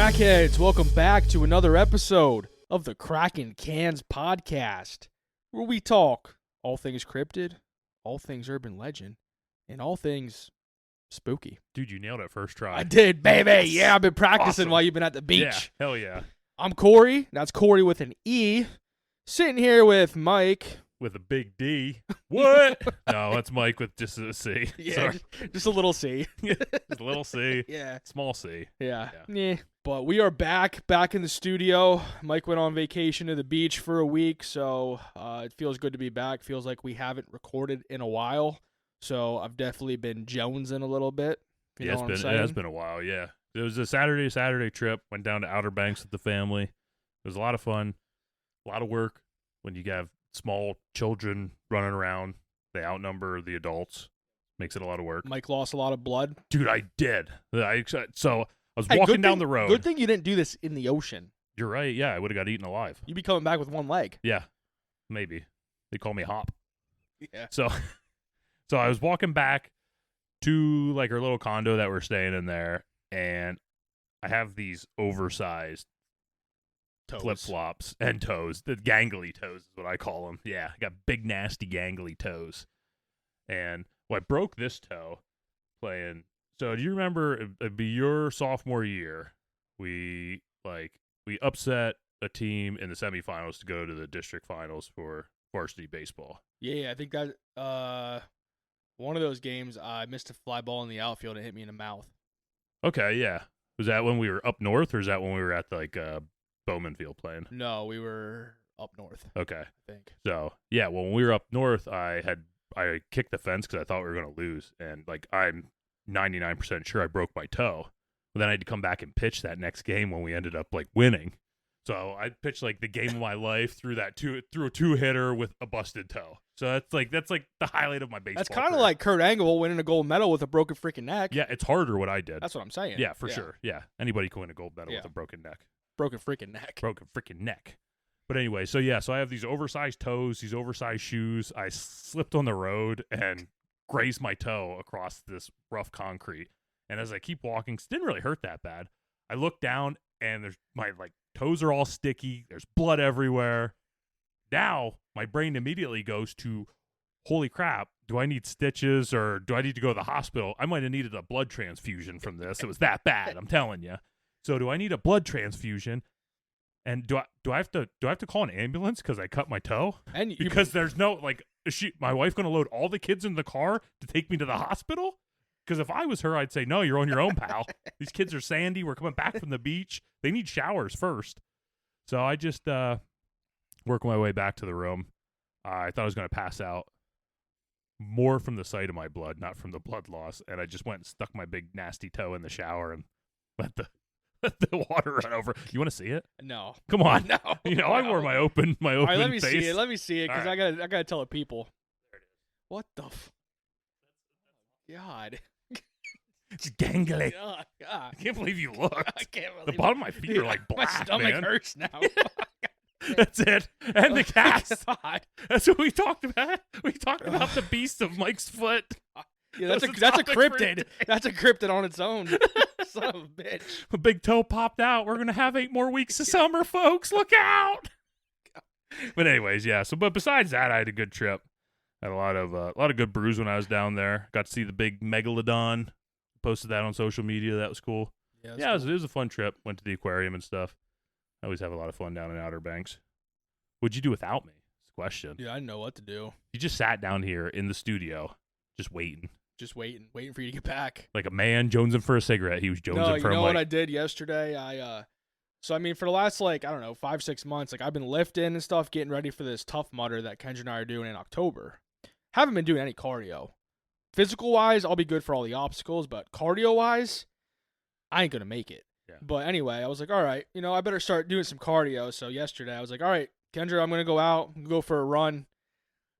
Crackheads, welcome back to another episode of the Kraken Cans Podcast, where we talk all things cryptid, all things urban legend, and all things spooky. Dude, you nailed it first try. I did, baby. Yes. Yeah, I've been practicing Awesome. while you've been at the beach. Yeah, hell yeah. I'm Corey. That's Corey with an E. Sitting here with Mike. With a big D. What? No, that's Mike with just a C. Yeah, Sorry. just a little C. Just a little C. Yeah. Small C. Yeah. Yeah. But we are back in the studio. Mike went on vacation to the beach for a week, so it feels good to be back. Feels like we haven't recorded in a while, so I've definitely been jonesing a little bit. You know what I'm saying? It has been a while, yeah. It was a Saturday trip. Went down to Outer Banks with the family. It was a lot of fun. A lot of work when you have small children running around. They outnumber the adults. Makes it a lot of work. Mike lost a lot of blood. Dude, I did. I was walking down the road. Good thing you didn't do this in the ocean. You're right. Yeah, I would have got eaten alive. You'd be coming back with one leg. Yeah, maybe. They call me Hop. Yeah. So I was walking back to like our little condo that we're staying in there, and I have these oversized flip-flops and toes. The gangly toes is what I call them. Yeah, I got big, nasty, gangly toes. And I broke this toe playing. So do you remember, it'd be your sophomore year, we upset a team in the semifinals to go to the district finals for varsity baseball. Yeah, I think that one of those games I missed a fly ball in the outfield and hit me in the mouth. Okay, yeah. Was that when we were up north, or is that when we were at Bowman Field playing? No, we were up north. Okay. I think. So, yeah, when we were up north, I kicked the fence because I thought we were going to lose. And, I'm 99% sure I broke my toe. But then I had to come back and pitch that next game when we ended up, winning. So I pitched, the game of my life through a two-hitter with a busted toe. So that's the highlight of my baseball That's kind of career. like Kurt Angle winning a gold medal with a broken freaking neck. Yeah, it's harder what I did. That's what I'm saying. Yeah, for sure. Yeah, anybody can win a gold medal Yeah. with a broken neck. Broken freaking neck. Broken freaking neck. But anyway, so I have these oversized toes, these oversized shoes. I slipped on the road and grazed my toe across this rough concrete. And as I keep walking, it didn't really hurt that bad. I look down and there's my toes are all sticky. There's blood everywhere. Now my brain immediately goes to, holy crap, do I need stitches or do I need to go to the hospital? I might have needed a blood transfusion from this. It was that bad, I'm telling you. So do I need a blood transfusion? And do I have to call an ambulance because I cut my toe? And Because there's no is my wife going to load all the kids in the car to take me to the hospital? Because if I was her, I'd say, no, you're on your own, pal. These kids are sandy. We're coming back from the beach. They need showers first. So I just work my way back to the room. I thought I was going to pass out. More from the sight of my blood, not from the blood loss. And I just went and stuck my big nasty toe in the shower and let the water run over. You want to see it? No. Come on. No. I wore my open All right, let me face. see it. Let me see it because All I gotta tell the people. There it is. What the God. It's gangly. Oh, God. I can't believe you looked. I can't believe The bottom of my feet are black, my stomach man. hurts now. That's it. And the cast. God. That's what we talked about. We talked about the beast of Mike's foot. Yeah, that's a the cryptid. topic for That's a cryptid on its own. Son of a bitch. A big toe popped out. We're gonna have 8 more weeks of summer, folks. Look out. But anyways, yeah. But besides that, I had a good trip. Had a lot of good brews when I was down there. Got to see the big megalodon. Posted that on social media. That was cool. Yeah, it was a fun trip. Went to the aquarium and stuff. I always have a lot of fun down in Outer Banks. What'd you do without me? That's the question. Yeah, I didn't know what to do. You just sat down here in the studio, just waiting. Just waiting for you to get back. Like a man jonesing for a cigarette. He was jonesing for a you know mic. what I did yesterday? So I mean, for the last for 5-6 months, I've been lifting and stuff, getting ready for this Tough Mudder that Kendra and I are doing in October. Haven't been doing any cardio. Physical wise, I'll be good for all the obstacles, but cardio wise, I ain't gonna make it. Yeah. But anyway, I was like, all right, I better start doing some cardio. So yesterday, I was like, all right, Kendra, I'm gonna go out, go for a run.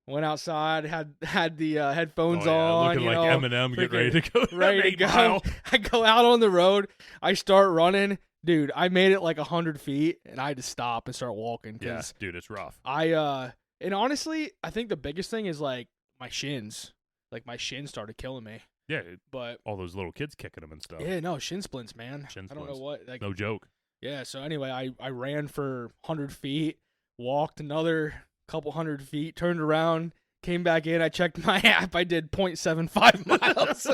Went outside, had the headphones on, looking like Eminem, get ready to go. Ready to go. I go out on the road. I start running, dude. I made it 100 feet, and I had to stop and start walking. Yeah, dude, it's rough. And honestly, I think the biggest thing is my shins. My shins started killing me. Yeah, But all those little kids kicking them and stuff. yeah, no, shin splints, man. Shin I don't know splints. what. Like, No joke. yeah, so anyway, I ran for 100 feet, walked another couple 100 feet, turned around, came back in. I checked my app. I did 0.75 miles.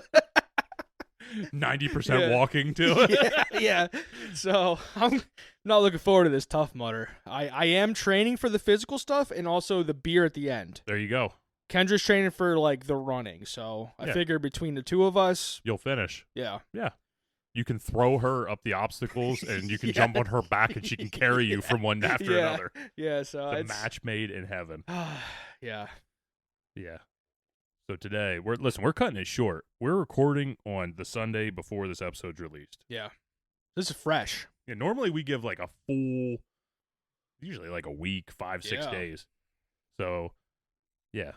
90% walking too. Yeah. So I'm not looking forward to this Tough Mudder. I am training for the physical stuff and also the beer at the end. There you go. Kendra's training for like the running, so I figure between the two of us, you'll finish. Yeah. You can throw her up the obstacles, and you can jump on her back, and she can carry you from one after another. Yeah. So it's a match made in heaven. Yeah. So today, we're cutting it short. We're recording on the Sunday before this episode's released. Yeah. This is fresh. Yeah, normally we give like a full, usually like a week, 5-6 days. So, yeah,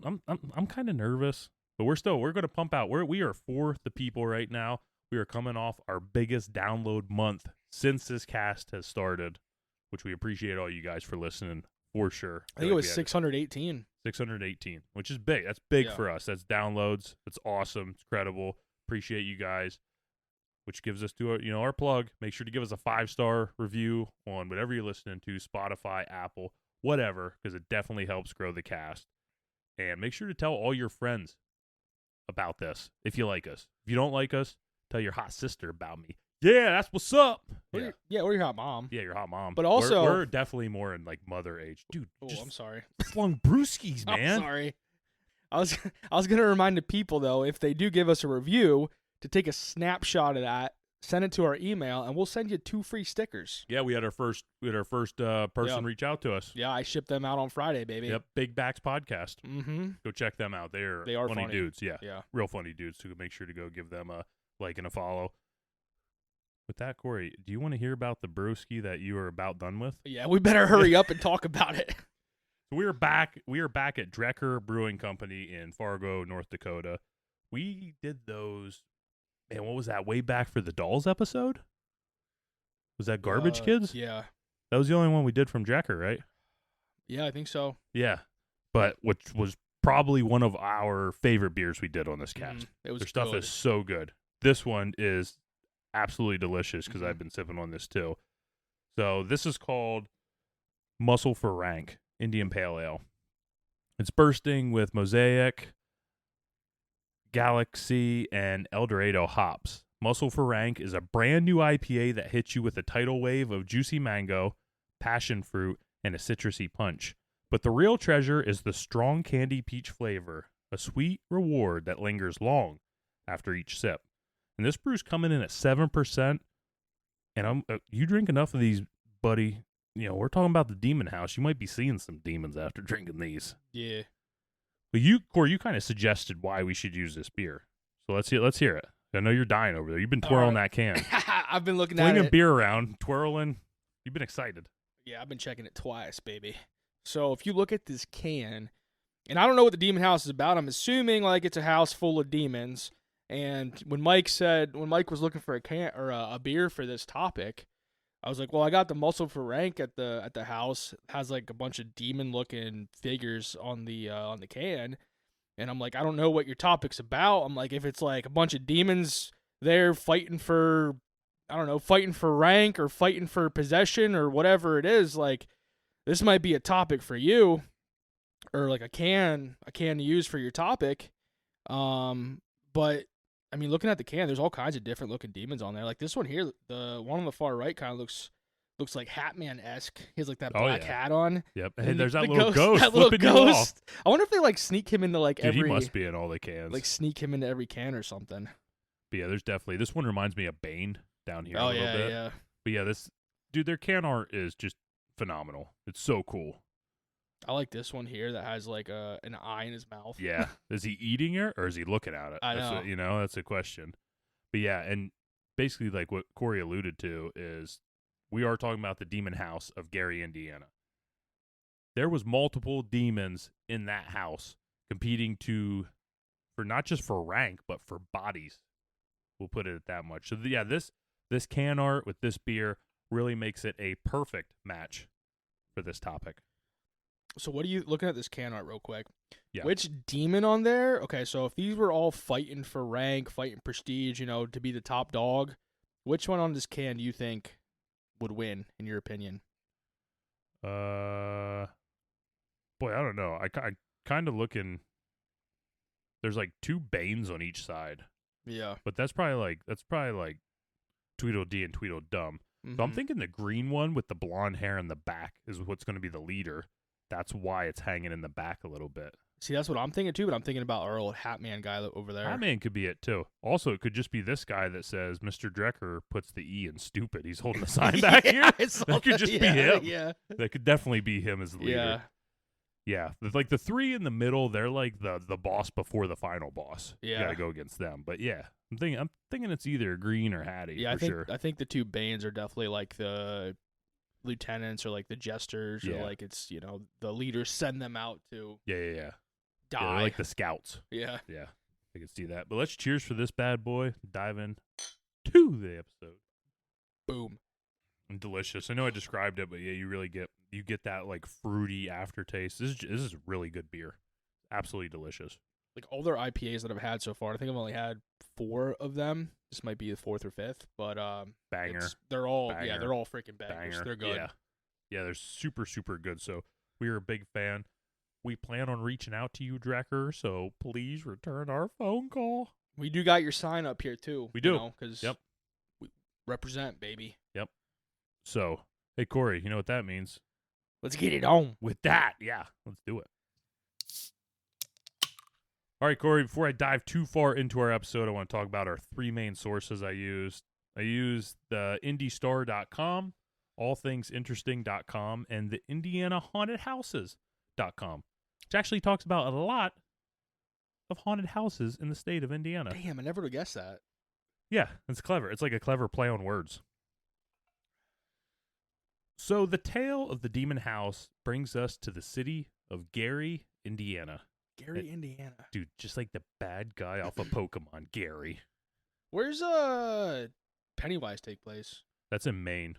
I'm kind of nervous, but we're going to pump out. We are for the people right now. We are coming off our biggest download month since this cast has started, which we appreciate all you guys for listening for sure. I think it was 618. 618, which is big. That's big for us. That's downloads. That's awesome. It's credible. Appreciate you guys. Which gives us to our plug. Make sure to give us a 5-star review on whatever you're listening to, Spotify, Apple, whatever, because it definitely helps grow the cast. And make sure to tell all your friends about this if you like us. If you don't like us, tell your hot sister about me. Yeah, that's what's up. Or your hot mom. Yeah, your hot mom. But also, we're definitely more in like mother age, dude. Oh, I'm sorry. Flung brewskis, man. I'm sorry. I was gonna remind the people though, if they do give us a review, to take a snapshot of that, send it to our email, and we'll send you 2 free stickers. Yeah, we had our first person reach out to us. Yeah, I shipped them out on Friday, baby. Yep, Big Backs Podcast. Mm-hmm. Go check them out. They are funny dudes. Yeah, real funny dudes. So make sure to go give them a like and a follow. With that, Corey, do you want to hear about the brewski that you are about done with? Yeah, we better hurry up and talk about it. So we are back at Drecker Brewing Company in Fargo, North Dakota. We did those. Man, what was that? Way back for the Dolls episode? Was that Garbage Kids? Yeah. That was the only one we did from Drecker, right? Yeah, I think so. Yeah. But which was probably one of our favorite beers we did on this cast. It was Their stuff is so good. This one is absolutely delicious because I've been sipping on this too. So this is called Muscle for Rank Indian Pale Ale. It's bursting with Mosaic, Galaxy, and El Dorado hops. Muscle for Rank is a brand new IPA that hits you with a tidal wave of juicy mango, passion fruit, and a citrusy punch. But the real treasure is the strong candy peach flavor, a sweet reward that lingers long after each sip. And this brew's coming in at 7%. And you drink enough of these, buddy. We're talking about the Demon House. You might be seeing some demons after drinking these. Yeah. But Corey, you kind of suggested why we should use this beer. So let's hear it. I know you're dying over there. You've been twirling that can. I've been looking at it. Flinging beer around, twirling. You've been excited. Yeah, I've been checking it twice, baby. So if you look at this can, and I don't know what the Demon House is about. I'm assuming like it's a house full of demons. And when Mike was looking for a can or a beer for this topic, I was like, well, I got the Muscle for Rank at the house. It has like a bunch of demon looking figures on the can. And I'm like, I don't know what your topic's about. I'm like, if it's like a bunch of demons there fighting for rank or fighting for possession or whatever it is, like this might be a topic for you, or like a can to use for your topic. But I mean, looking at the can, there's all kinds of different looking demons on there. Like this one here, the one on the far right kind of looks like Hatman-esque. He has like that black hat on. Yep. And there's that little ghost. That little ghost. I wonder if they like sneak him into like every. He must be in all the cans. Like sneak him into every can or something. But yeah, there's definitely, this one reminds me of Bane down here a little bit. Yeah. But yeah, their can art is just phenomenal. It's so cool. I like this one here that has like an eye in his mouth. Yeah. Is he eating it or is he looking at it? I know. That's a question. But yeah, and basically like what Corey alluded to is we are talking about the Demon House of Gary, Indiana. There was multiple demons in that house competing for not just for rank, but for bodies. We'll put it at that much. So yeah, this can art with this beer really makes it a perfect match for this topic. So what are you looking at this can art real quick? Yeah. Which demon on there? Okay, so if these were all fighting for rank, fighting prestige, to be the top dog, which one on this can do you think would win, in your opinion? Boy, I don't know. I kind of looking. There's like 2 Banes on each side, Yeah. but that's probably like Tweedledee and Tweedledum. So I'm thinking the green one with the blonde hair in the back is what's going to be the leader. That's why it's hanging in the back a little bit. See, that's what I'm thinking too, but I'm thinking about our old Hatman guy over there. Hatman could be it too. Also, it could just be this guy that says Mr. Drecker puts the E in stupid. He's holding the sign back here. That could just be him. Yeah. That could definitely be him as the leader. Yeah. Yeah, like the 3 in the middle, they're like the boss before the final boss. Yeah. You gotta go against them. But yeah, I'm thinking it's either Green or Hattie. Yeah, sure. I think the 2 Banes are definitely like the lieutenants or like the jesters or like it's the leaders send them out to Yeah. die. Yeah, they're like the scouts. Yeah. Yeah, I can see that. But let's cheers for this bad boy. Dive in to the episode. Boom. And delicious. I know I described it, but yeah, you really get that like fruity aftertaste. This is really good beer. Absolutely delicious. Like all their IPAs that I've had so far, I think I've only had 4 of them. This might be the 4th or 5th, but banger. They're all Banger. they're all freaking bangers. Banger. They're good. Yeah, they're super super good. So we are a big fan. We plan on reaching out to you, Drecker. So please return our phone call. We do got your sign up here too. We do. Because Yep. we represent, baby. Yep. So hey Corey, you know what that means? Let's get it on. With that, yeah, let's do it. All right, Corey, before I dive too far into our episode, I want to talk about our 3 main sources I used. I used the IndyStar.com, allthingsinteresting.com, and the IndianaHauntedHouses.com, which actually talks about a lot of haunted houses in the state of Indiana. Damn, I never would have guessed that. Yeah, it's clever. It's like a clever play on words. So the tale of the demon house brings us to the city of Gary, Indiana. Gary, Indiana. Dude, just like the bad guy off of Pokemon, Gary. Where's Pennywise take place? That's in Maine.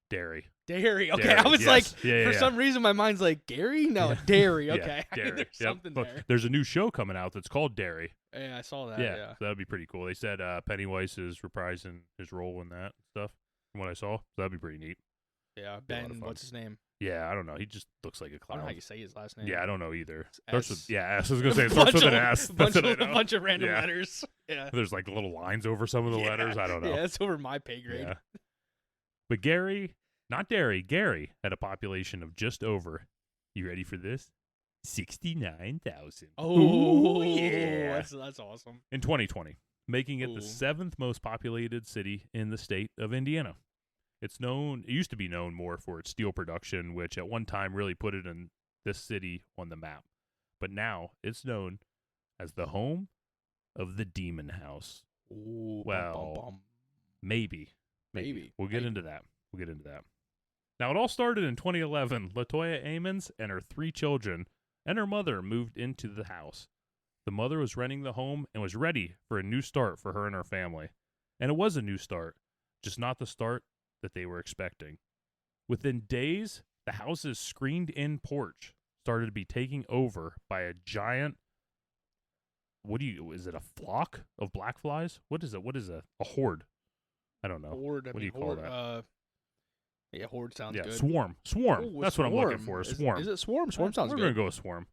Derry. Derry. Okay, Derry, I was yes. like, Yeah, for some reason, my mind's like, Gary? No, Derry. Okay. Yeah, Derry. There's something Look, there. there's a new show coming out that's called Derry. Yeah, I saw that. Yeah, Yeah. so that'd be pretty cool. They said Pennywise is reprising his role in that and stuff, from what I saw. So that'd be pretty neat. Yeah. Be a lot of Ben, fun. what's his name? Yeah, I don't know. He just looks like a I clown. don't know how you say his last name. Yeah, I don't know either. S. Starts with, S. I was going to say, it starts with an S. That's what I A know. bunch of random Yeah. letters. Yeah. There's like little lines over some of the letters. I don't know. Yeah, it's over my pay grade. Yeah. But Gary, not Derry, Gary had a population of just over, you ready for this? 69,000. Oh, Ooh, yeah. That's awesome. In 2020, making it Ooh. the 7th most populated city in the state of Indiana. It used to be known more for its steel production, which at one time really put it in this city on the map. But now it's known as the home of the Demon House. Ooh, Well, Maybe. Maybe. We'll get into that. Now, it all started in 2011. LaToya Amons and her 3 children and her mother moved into the house. The mother was renting the home and was ready for a new start for her and her family. And it was a new start, just not the start that they were expecting. Within days, the house's screened-in porch started to be taken over by a giant, is it a flock of black flies? What is it? What is a horde? I don't know. Horde. What do you call that? Yeah, horde sounds good. Swarm. Ooh, That's what I'm looking for. Swarm. Is it swarm? Swarm sounds We're good. going to go with swarm.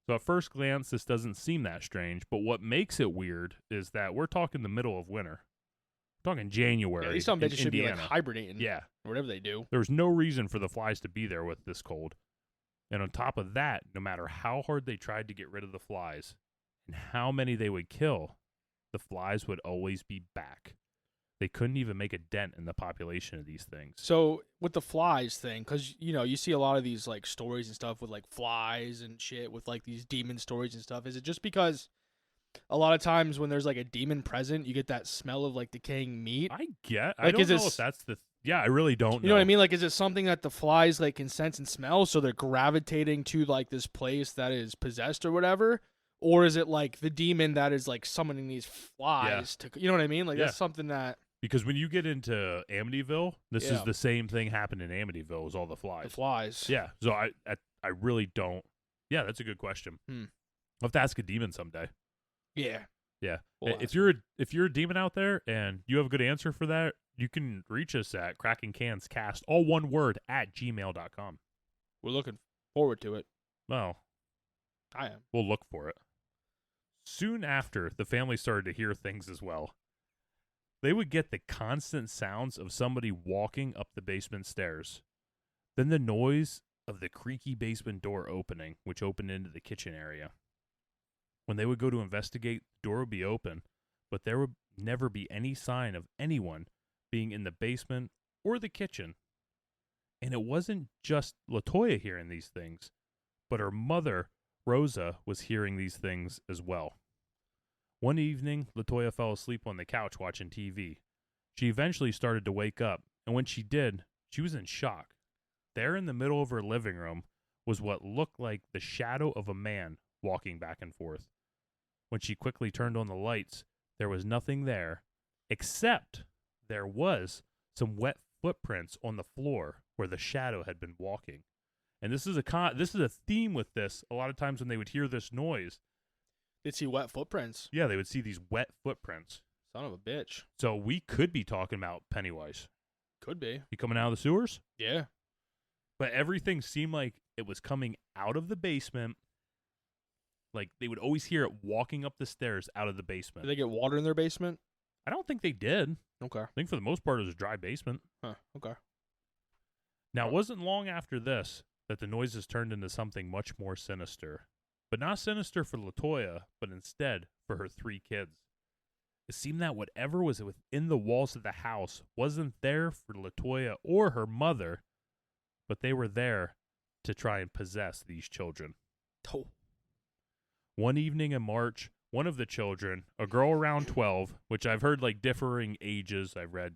So at first glance, this doesn't seem that strange, but what makes it weird is that we're talking the middle of winter. We're talking January. Yeah, these some in bitches should be like Indiana. hibernating. Yeah. Whatever they do. There's no reason for the flies to be there with this cold. And on top of that, no matter how hard they tried to get rid of the flies and how many they would kill, the flies would always be back. They couldn't even make a dent in the population of these things. So with the flies thing, because you see a lot of these like stories and stuff with like flies and shit with like these demon stories and stuff. Is it just because a lot of times when there's like a demon present, you get that smell of like decaying meat? I don't is know this- if that's the... Yeah, I really don't know. You know what I mean? Like, is it something that the flies like can sense and smell, so they're gravitating to like this place that is possessed or whatever? Or is it like the demon that is like summoning these flies to? You know what I mean? Like that's something that Because when you get into Amityville, this is Yeah. the same thing happened in Amityville as all the flies. the flies. Yeah. So I really don't. Yeah, that's a good question. Hmm. I'll have to ask a demon someday. Yeah. Yeah. We'll If ask you're a demon out there and you have a good answer for that, you can reach us at Kraken Cans Cast, all one word, at gmail.com. We're looking forward to it. Well, I am. we'll look for it. Soon after, the family started to hear things as well. They would get the constant sounds of somebody walking up the basement stairs. Then the noise of the creaky basement door opening, which opened into the kitchen area. When they would go to investigate, the door would be open, but there would never be any sign of anyone being in the basement or the kitchen. And it wasn't just LaToya hearing these things, but her mother, Rosa, was hearing these things as well. One evening, LaToya fell asleep on the couch watching TV. She eventually started to wake up, and when she did, she was in shock. There in the middle of her living room was what looked like the shadow of a man walking back and forth. When she quickly turned on the lights, there was nothing there, except there was some wet footprints on the floor where the shadow had been walking. And this is a theme with this. A lot of times when they would hear this noise, They'd see wet footprints. yeah, they would see these wet footprints. Son of a bitch. So we could be talking about Pennywise. Could be. He coming out of the sewers? Yeah. But everything seemed like it was coming out of the basement. Like they would always hear it walking up the stairs out of the basement. Did they get water in their basement? I don't think they did. Okay. I think for the most part it was a dry basement. Huh. Okay. Now, it wasn't long after this that the noises turned into something much more sinister. But not sinister for LaToya, but instead for her 3 kids. It seemed that whatever was within the walls of the house wasn't there for LaToya or her mother, but they were there to try and possess these children. Oh. One evening in March, one of the children, a girl around 12, which I've heard like differing ages, I've read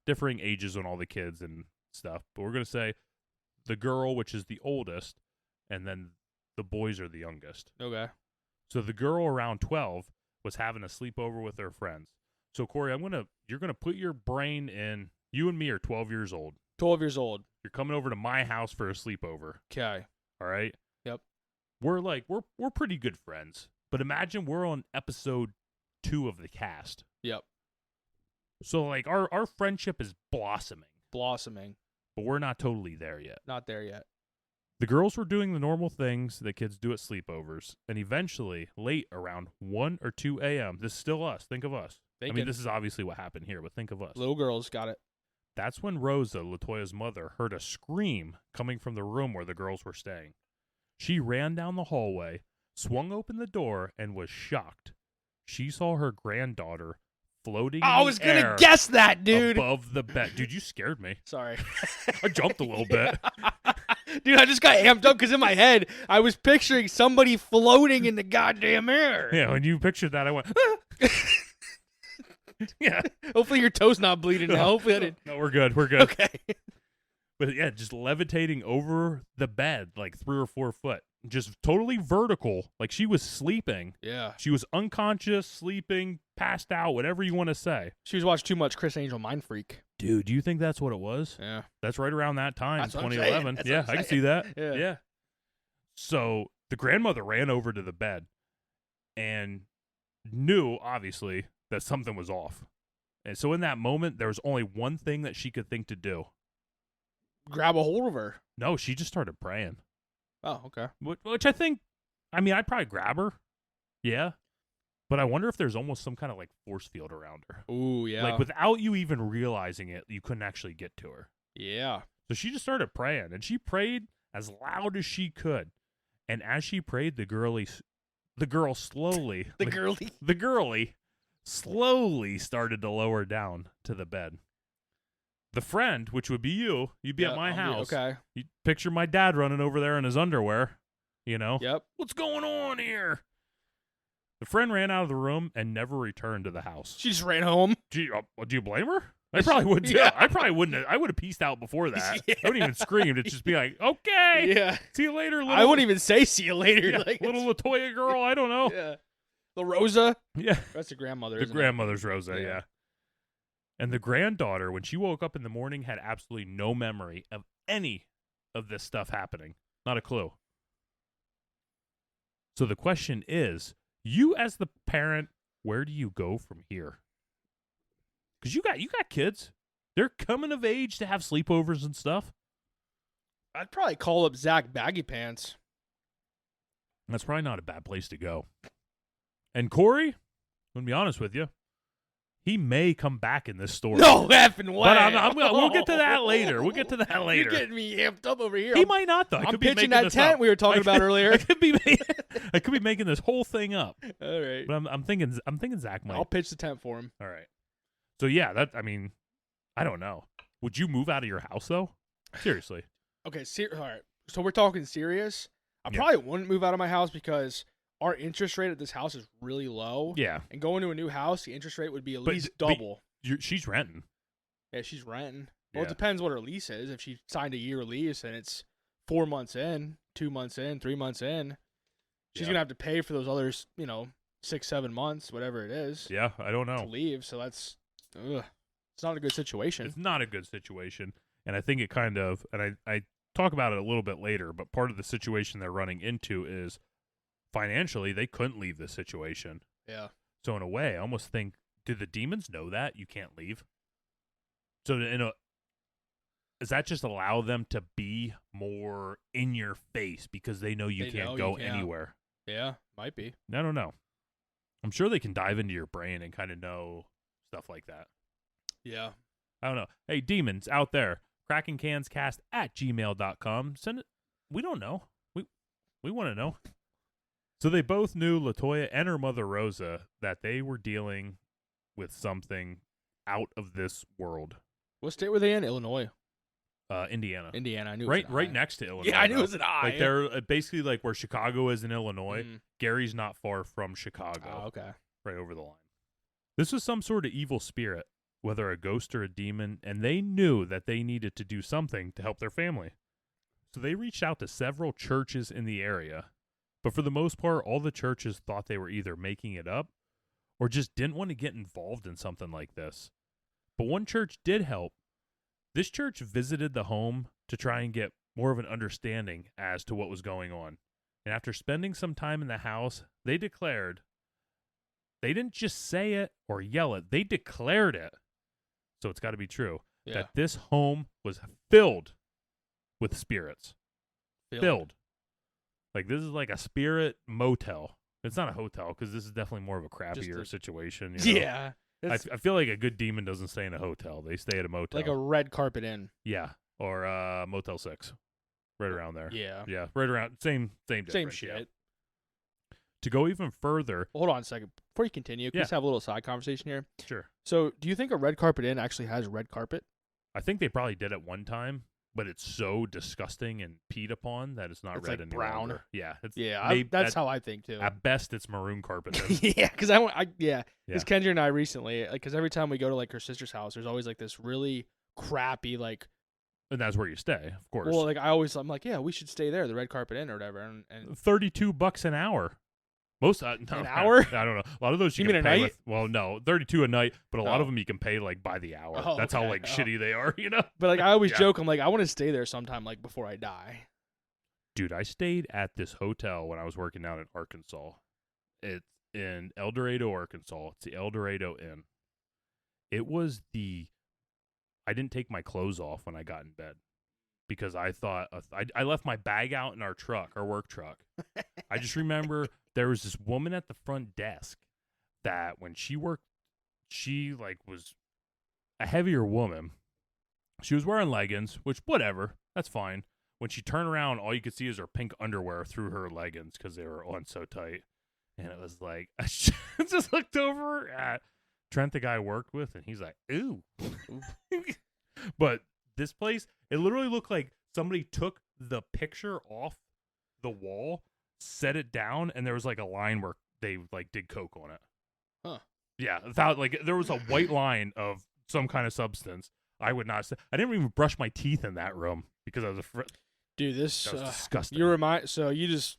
differing ages on all the kids and stuff, but we're going to say the girl, which is the oldest, and then the boys are the youngest. Okay. So the girl around 12 was having a sleepover with her friends. So Corey, you're gonna put your brain in. You and me are 12 years old. 12 years old. You're coming over to my house for a sleepover. Okay. All right. Yep. We're pretty good friends. But imagine we're on episode 2 of the cast. Yep. So like our friendship is blossoming, Blossoming. but we're not totally there yet. Not there yet. The girls were doing the normal things that kids do at sleepovers, and eventually, late around 1 or 2 a.m., this is still us. Think of us. I mean, this is obviously what happened here, but think of us. Little girls got it. That's when Rosa, LaToya's mother, heard a scream coming from the room where the girls were staying. She ran down the hallway, swung open the door, and was shocked. She saw her granddaughter floating in I was the going air to guess that, dude. above the bed. Dude, you scared me. Sorry. I jumped a little bit. Dude, I just got amped up because in my head, I was picturing somebody floating in the goddamn air. Yeah, when you pictured that, I went, yeah. Hopefully your toe's not bleeding now. Hopefully I didn't. No, we're good. We're good. Okay. But yeah, just levitating over the bed like 3 or 4 foot. Just totally vertical. Like she was sleeping. Yeah. She was unconscious, sleeping, passed out, whatever you want to say. She was watching too much Chris Angel Mind Freak. Dude, do you think that's what it was? Yeah. That's right around that time, That's what I'm 2011. saying. That's Yeah, what I'm I can saying. see that. Yeah. So the grandmother ran over to the bed and knew, obviously, that something was off. And so in that moment, there was only one thing that she could think to do. Grab a hold of her. No, she just started praying. Oh, okay. Which I think, I mean, I'd probably grab her. Yeah. But I wonder if there's almost some kind of like force field around her. Ooh, yeah. Like without you even realizing it, you couldn't actually get to her. Yeah. So she just started praying, and she prayed as loud as she could. And as she prayed, the girl slowly, the girly slowly started to lower down to the bed. The friend, which would be you'd be at my house. Okay. You picture my dad running over there in his underwear, you know? Yep. What's going on here? The friend ran out of the room and never returned to the house. She just ran home. Do you blame her? I probably would too. Yeah. I probably wouldn't. I would have pieced out before that. Yeah. I wouldn't even scream. It'd just be like, okay, Yeah. see you later. Little, I wouldn't even say see you later. yeah, Like, little LaToya girl. I don't know. yeah. The Rosa. Yeah, That's the grandmother. the isn't it? grandmother's Rosa. Yeah. Yeah. And the granddaughter, when she woke up in the morning, had absolutely no memory of any of this stuff happening. Not a clue. So the question is, you as the parent, where do you go from here? Because you got kids. They're coming of age to have sleepovers and stuff. I'd probably call up Zak Baggy Pants. That's probably not a bad place to go. And Corey, I'm going to be honest with you, he may come back in this story. No effing way. But we'll get to that later. We'll get to that later. You're getting me amped up over here. He might not, though. I'm pitching that tent we were talking about earlier. I could be making this whole thing up. All right. But I'm thinking Zach might. I'll pitch the tent for him. All right. So yeah, I don't know. Would you move out of your house though? Seriously. Okay. All right. So we're talking serious. I probably wouldn't move out of my house because our interest rate at this house is really low. Yeah. And going to a new house, the interest rate would be at least double. She's renting. Yeah, she's renting. Well, it depends what her lease is. If she signed a year lease and it's 4 months in, 2 months in, 3 months in, she's going to have to pay for those others, 6-7 months, whatever it is. Yeah, I don't know. To leave. So it's not a good situation. It's not a good situation. And I think it kind of, and I talk about it a little bit later, but part of the situation they're running into is financially they couldn't leave this situation. Yeah. So in a way, I almost think, do the demons know that you can't leave? So does that just allow them to be more in your face because they know you can't go anywhere? Yeah, might be. I don't know. I'm sure they can dive into your brain and kind of know stuff like that. Yeah. I don't know. Hey, demons out there, Kraken Cans Cast at gmail.com. Send it. We don't know. We want to know. So they both knew, LaToya and her mother Rosa, that they were dealing with something out of this world. What state were they in? Illinois. Indiana. Indiana, I knew. Right next to Illinois. Yeah, I knew it was an I. Like they're basically like where Chicago is in Illinois. Gary's not far from Chicago. Oh, okay. Right over the line. This was some sort of evil spirit, whether a ghost or a demon, and they knew that they needed to do something to help their family. So they reached out to several churches in the area, but for the most part, all the churches thought they were either making it up or just didn't want to get involved in something like this. But one church did help. This church visited the home to try and get more of an understanding as to what was going on. And after spending some time in the house, they declared, they didn't just say it or yell it, they declared it. So it's got to be true. Yeah. That this home was filled with spirits. Filled. Like this is like a spirit motel. It's not a hotel because this is definitely more of a crappier situation. Yeah. I feel like a good demon doesn't stay in a hotel. They stay at a motel. Like a red carpet inn. Yeah. Or Motel 6. Right around there. Yeah. Yeah. Right around. Same difference. Same shit. Yeah. To go even further. Hold on a second. Before you continue, can we just have a little side conversation here? Sure. So, do you think a red carpet inn actually has red carpet? I think they probably did at one time, but it's so disgusting and peed upon that it's not red like any brown. longer. Yeah. That's how I think too. At best, it's maroon carpet. Yeah, because because Kendra and I recently, because every time we go to like her sister's house, there's always like this really crappy and that's where you stay, of course. Well, I'm like, yeah, we should stay there, the red carpet inn or whatever. And $32 an hour. Most an hour? I don't know. A lot of those you mean can a pay night? with. Well, no, 32 a night, but a lot of them you can pay like by the hour. Oh, that's how shitty they are, But like I always joke, I'm like, I want to stay there sometime, like before I die. Dude, I stayed at this hotel when I was working down in Arkansas. It's in El Dorado, Arkansas. It's the El Dorado Inn. It was I didn't take my clothes off when I got in bed because I thought I left my bag out in our work truck. I just remember there was this woman at the front desk that when she worked, she was a heavier woman. She was wearing leggings, which whatever, that's fine. When she turned around, all you could see is her pink underwear through her leggings because they were on so tight. And it was like, I just looked over at Trent, the guy I worked with, and he's like, ooh. But this place, it literally looked like somebody took the picture off the wall, set it down, and there was like a line where they did coke on it. Huh. Yeah, without there was a white line of some kind of substance. I would not say. I didn't even brush my teeth in that room because I was afraid. Dude, this that was disgusting. So you just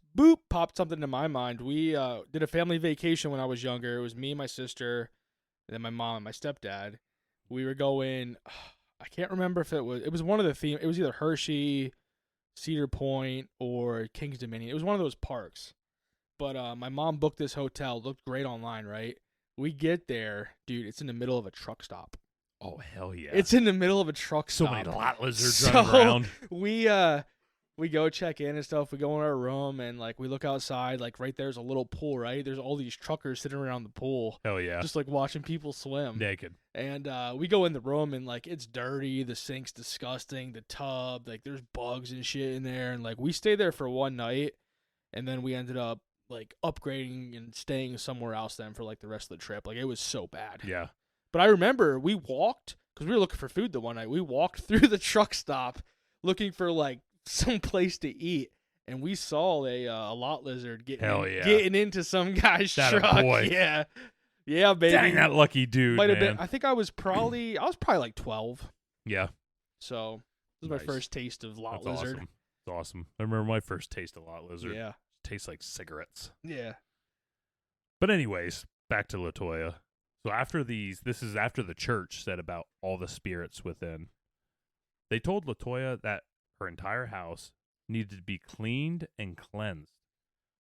popped something in my mind. We did a family vacation when I was younger. It was me and my sister, and then my mom and my stepdad. We were going. I can't remember if it was one of the theme. It was either Hershey, Cedar Point, or Kings Dominion. It was one of those parks. But my mom booked this hotel. Looked great online, right? We get there, dude. It's in the middle of a truck stop. Oh hell yeah! It's in the middle of a truck so stop. many lot lizards running around. We go check in and stuff. We go in our room and like we look outside. Like right there's a little pool, right? There's all these truckers sitting around the pool, Hell yeah! just like watching people swim. Naked. And we go in the room and like it's dirty. The sink's disgusting. The tub, like there's bugs and shit in there. And like we stayed there for one night, and then we ended up like upgrading and staying somewhere else then for like the rest of the trip. Like it was so bad. Yeah. But I remember we walked because we were looking for food the one night. We walked through the truck stop looking for like some place to eat, and we saw a lot lizard getting into some guy's That truck. a boy. Yeah, baby. Dang, that lucky dude. Might have man. been. I think I was probably like 12. Yeah. So this was my first taste of lot That's lizard. Awesome. It's awesome. I remember my first taste of lot lizard. Yeah. Tastes like cigarettes. Yeah. But anyways, back to LaToya. So after this is after the church said about all the spirits within. They told LaToya that her entire house needed to be cleaned and cleansed.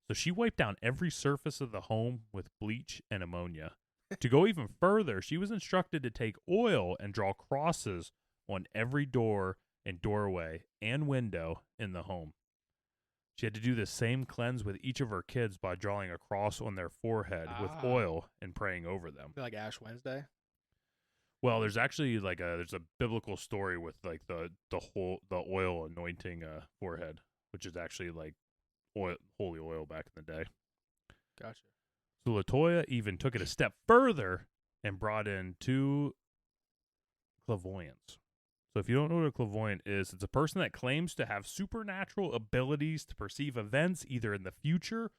So she wiped down every surface of the home with bleach and ammonia. To go even further, she was instructed to take oil and draw crosses on every door and doorway and window in the home. She had to do the same cleanse with each of her kids by drawing a cross on their forehead with oil and praying over them. Like Ash Wednesday. Well, there's actually like there's a biblical story with like the oil anointing forehead, which is actually like holy oil back in the day. Gotcha. So LaToya even took it a step further and brought in 2 clairvoyants. So if you don't know what a clairvoyant is, it's a person that claims to have supernatural abilities to perceive events either in the future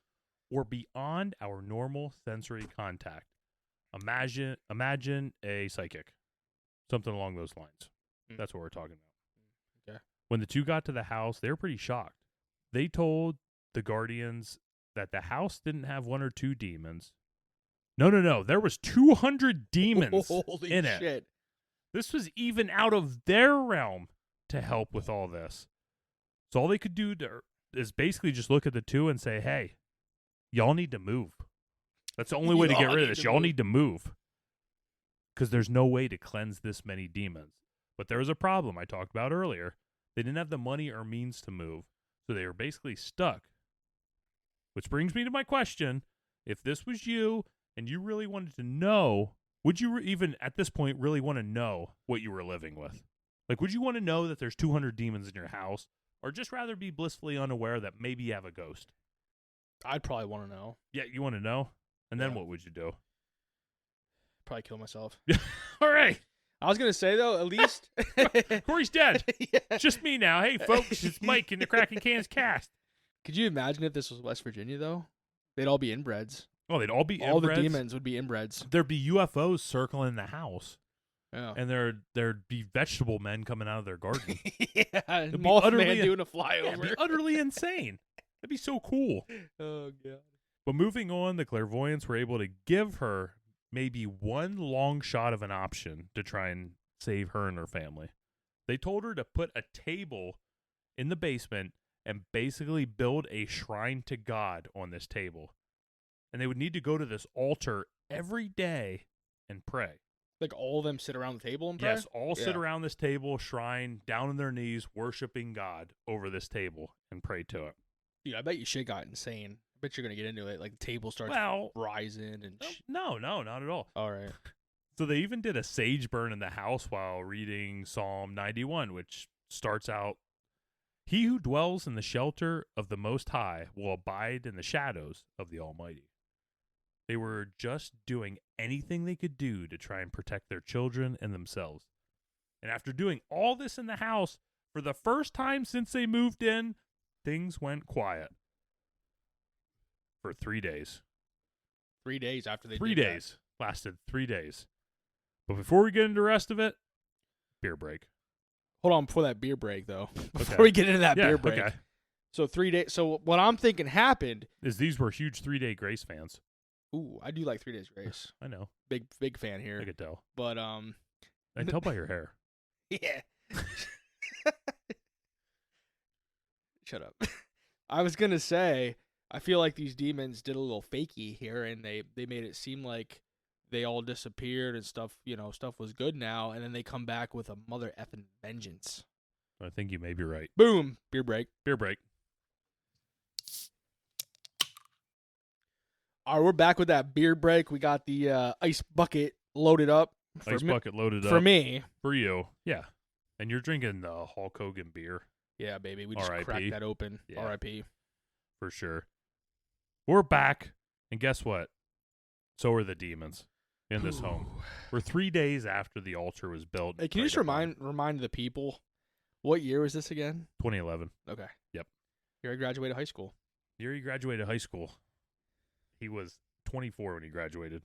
or beyond our normal sensory contact. Imagine a psychic. Something along those lines. That's what we're talking about. Okay. When the 2 got to the house, they were pretty shocked. They told the guardians that the house didn't have 1 or 2 demons. No. There was 200 demons Holy in shit. it. This was even out of their realm to help with all this. So all they could do is basically just look at the 2 and say, hey, y'all need to move. That's the only way to get rid of this. Y'all need to move. Because there's no way to cleanse this many demons. But there was a problem I talked about earlier. They didn't have the money or means to move. So they were basically stuck. Which brings me to my question. If this was you and you really wanted to know, would you even at this point really want to know what you were living with? Like, would you want to know that there's 200 demons in your house? Or just rather be blissfully unaware that maybe you have a ghost? I'd probably want to know. Yeah, you want to know? And then Yeah. what would you do? Probably kill myself. All right. I was going to say, though, at least. Corey's dead. Yeah. Just me now. Hey, folks, it's Mike in the Kraken Cans Cast. Could you imagine if this was West Virginia, though? They'd all be inbreds. Oh, they'd all be All inbreds. the demons would be inbreds. There'd be UFOs circling the house. Yeah. And there'd be vegetable men coming out of their garden. Yeah. be Mothman utterly- doing a Yeah, it'd flyover. be utterly insane. That'd be so cool. Oh, God. But moving on, the clairvoyants were able to give her maybe one long shot of an option to try and save her and her family. They told her to put a table in the basement and basically build a shrine to God on this table. And they would need to go to this altar every day and pray. Like all of them sit around the table and pray? Yes, all sit Yeah. around this table, shrine, down on their knees, worshiping God over this table and pray to it. Dude, I bet you shit got insane. I bet you're going to get into it. Like the table starts Well, rising and no, not at all. All right. So they even did a sage burn in the house while reading Psalm 91, which starts out, "He who dwells in the shelter of the Most High will abide in the shadows of the Almighty." They were just doing anything they could do to try and protect their children and themselves. And after doing all this in the house, for the first time since they moved in, things went quiet. For 3 days. 3 days after they 3 did days. Lasted 3 days. But before we get into the rest of it, beer break. that. Hold on before that beer break, though. Before Okay. we get into that Yeah, beer break. okay. So 3 days. So what I'm thinking happened. Is these were huge 3-day Grace fans. Ooh, I do like 3 days grace. I know. Big fan here. I could tell. But I can tell by your hair. yeah. Shut up. I was gonna say I feel like these demons did a little fakey here, and they made it seem like they all disappeared and stuff. Stuff was good now, and then they come back with a mother effing vengeance. I think you may be right. Boom. Beer break. Beer break. All right, we're back with that beer break. We got the ice bucket loaded up. Bucket loaded up. For me. For you. Yeah. And you're drinking the Hulk Hogan beer. Yeah, baby. We just R.I.P. cracked that open. Yeah. R.I.P. For sure. We're back. And guess what? So are the demons in this home. We're 3 days after the altar was built. Hey, can you just remind the people, what year was this again? 2011. Okay. Yep. Year I graduated high school. Year he graduated high school. He was 24 when he graduated.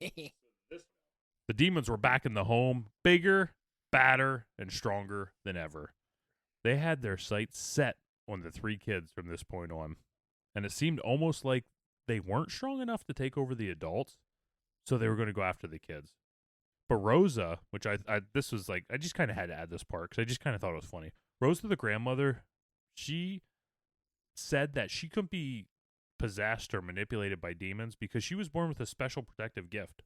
The demons were back in the home, bigger, badder, and stronger than ever. They had their sights set on the 3 kids from this point on, and it seemed almost like they weren't strong enough to take over the adults, so they were going to go after the kids. But Rosa, which I just kind of had to add this part because I just kind of thought it was funny. Rosa, the grandmother, she said that she couldn't be possessed or manipulated by demons because she was born with a special protective gift.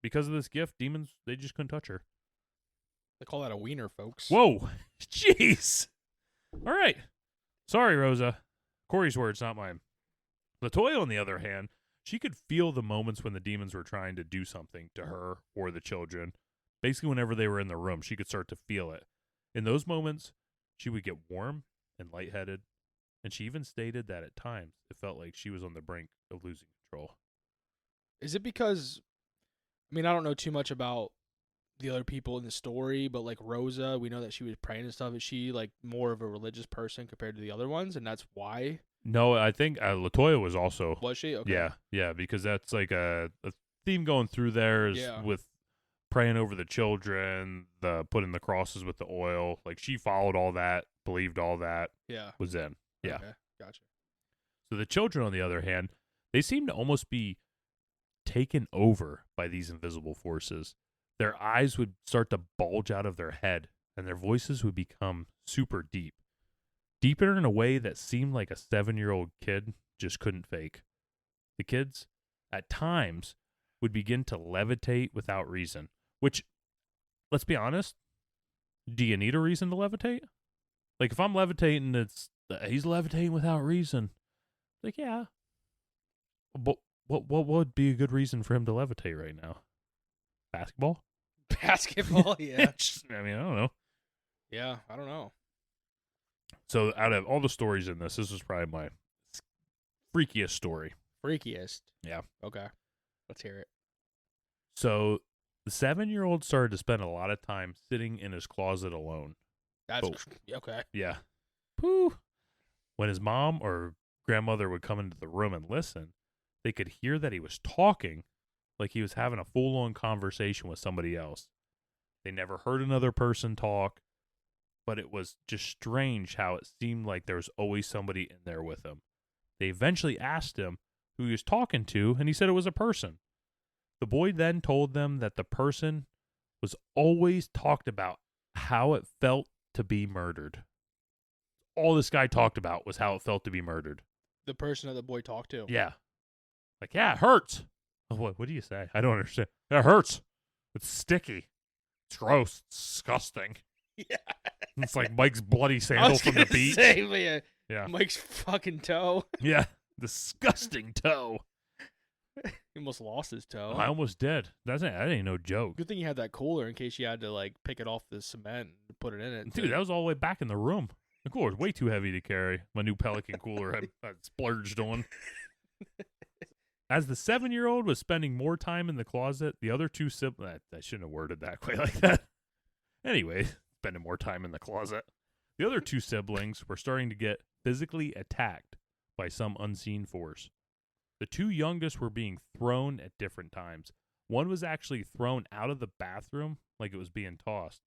Because of this gift, demons, they just couldn't touch her. They call that a wiener, folks. Whoa. Jeez. All right. Sorry, Rosa. Corey's words, not mine. LaToya, on the other hand, she could feel the moments when the demons were trying to do something to her or the children. Basically, whenever they were in the room, she could start to feel it. In those moments, she would get warm and lightheaded, and she even stated that at times it felt like she was on the brink of losing control. Is it because, I don't know too much about the other people in the story, but like Rosa, we know that she was praying and stuff. Is she like more of a religious person compared to the other ones, and that's why? No, I think LaToya was also. Was she? Okay. Yeah, because that's like a theme going through there is with praying over the children, the putting the crosses with the oil. Like she followed all that, believed all that. Yeah. Was in. Yeah. Okay. Gotcha. So the children, on the other hand, they seem to almost be taken over by these invisible forces. Their eyes would start to bulge out of their head, and their voices would become super deep. Deeper in a way that seemed like a 7-year-old kid just couldn't fake. The kids, at times, would begin to levitate without reason. Which, let's be honest, do you need a reason to levitate? Like, if I'm levitating, he's levitating without reason. Like, yeah. But what would be a good reason for him to levitate right now? Basketball? Basketball, yeah. I don't know. Yeah, I don't know. So out of all the stories in this was probably my freakiest story. Freakiest? Yeah. Okay. Let's hear it. So the 7-year-old started to spend a lot of time sitting in his closet alone. That's okay. Yeah. Whew. When his mom or grandmother would come into the room and listen, they could hear that he was talking like he was having a full-on conversation with somebody else. They never heard another person talk, but it was just strange how it seemed like there was always somebody in there with him. They eventually asked him who he was talking to, and he said it was a person. The boy then told them that the person was always talked about how it felt to be murdered. All this guy talked about was how it felt to be murdered. The person that the boy talked to? Yeah. Like, yeah, it hurts. Oh, what do you say? I don't understand. It hurts. It's sticky. It's gross. It's disgusting. Yeah. It's like Mike's bloody sandal from the beach. Yeah. Mike's fucking toe. Yeah. Disgusting toe. He almost lost his toe. I almost did. That ain't no joke. Good thing you had that cooler in case you had to like pick it off the cement and put it in it. Dude, that was all the way back in the room. The cooler was way too heavy to carry. My new Pelican cooler had splurged on. As the 7-year-old was spending more time in the closet, the other 2 siblings... I shouldn't have worded that quite like that. Anyway, spending more time in the closet. The other 2 siblings were starting to get physically attacked by some unseen force. The 2 youngest were being thrown at different times. One was actually thrown out of the bathroom like it was being tossed.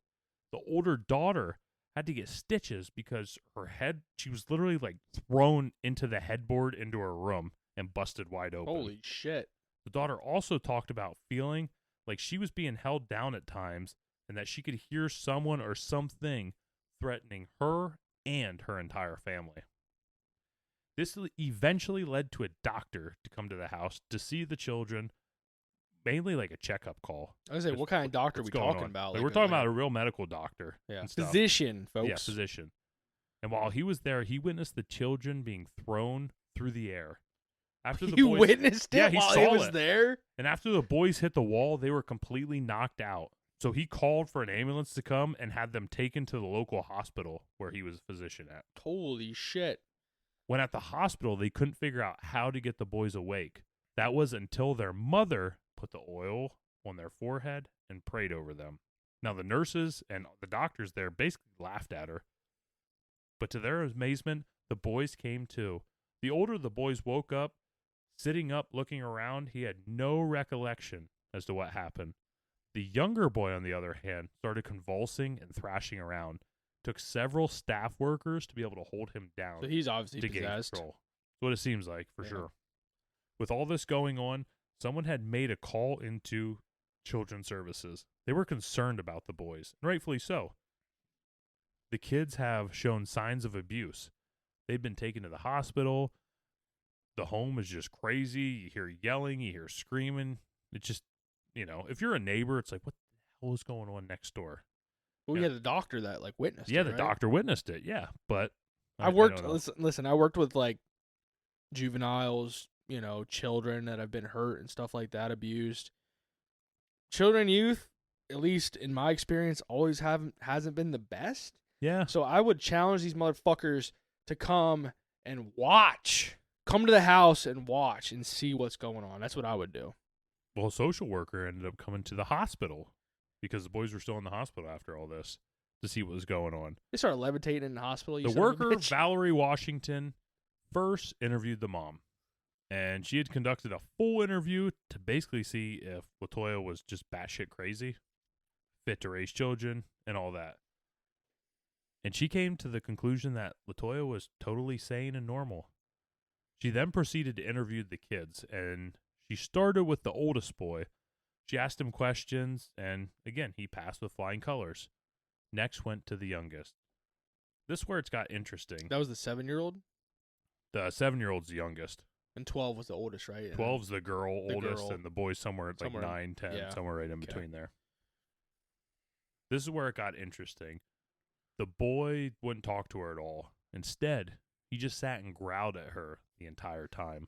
The older daughter had to get stitches because her head... She was literally like thrown into the headboard into her room and busted wide open. Holy shit. The daughter also talked about feeling like she was being held down at times and that she could hear someone or something threatening her and her entire family. This eventually led to a doctor to come to the house to see the children, mainly like a checkup call. I was like, what kind of doctor are we talking about? Like, we're talking about a real medical doctor. Yeah, and stuff. physician, folks. Yeah, physician. And while he was there, he witnessed the children being thrown through the air. After the you boys, witnessed it yeah, while saw he was it. there? And after the boys hit the wall, they were completely knocked out. So he called for an ambulance to come and had them taken to the local hospital where he was a physician at. Holy shit. When at the hospital, they couldn't figure out how to get the boys awake. That was until their mother put the oil on their forehead and prayed over them. Now, the nurses and the doctors there basically laughed at her. But to their amazement, the boys came to. The older the boys woke up, sitting up, looking around, he had no recollection as to what happened. The younger boy, on the other hand, started convulsing and thrashing around. Took several staff workers to be able to hold him down. So he's obviously to gain possessed. control. That's what it seems like, for Yeah. sure. With all this going on, someone had made a call into Children's Services. They were concerned about the boys, and rightfully so. The kids have shown signs of abuse. They've been taken to the hospital. The home is just crazy. You hear yelling, you hear screaming. It's just, if you're a neighbor, it's like, what the hell is going on next door? Well, we had a doctor that like witnessed Yeah, it, the right? doctor witnessed it, yeah. But I worked, listen, I worked with like juveniles, children that have been hurt and stuff like that, abused. Children and youth, at least in my experience, always hasn't been the best. Yeah. So I would challenge these motherfuckers to come and watch. Come to the house and watch and see what's going on. That's what I would do. Well, a social worker ended up coming to the hospital because the boys were still in the hospital after all this to see what was going on. They started levitating in the hospital. The worker, Valerie Washington, first interviewed the mom. And she had conducted a full interview to basically see if LaToya was just batshit crazy, fit to raise children, and all that. And she came to the conclusion that LaToya was totally sane and normal. She then proceeded to interview the kids, and she started with the oldest boy. She asked him questions, and again, he passed with flying colors. Next went to the youngest. This is where it's got interesting. That was the 7-year-old? The 7-year-old's the youngest. And 12 was the oldest, right? 12's the oldest, and the boy's somewhere like 9, 10, yeah. somewhere right in between there. This is where it got interesting. The boy wouldn't talk to her at all. Instead, he just sat and growled at her the entire time.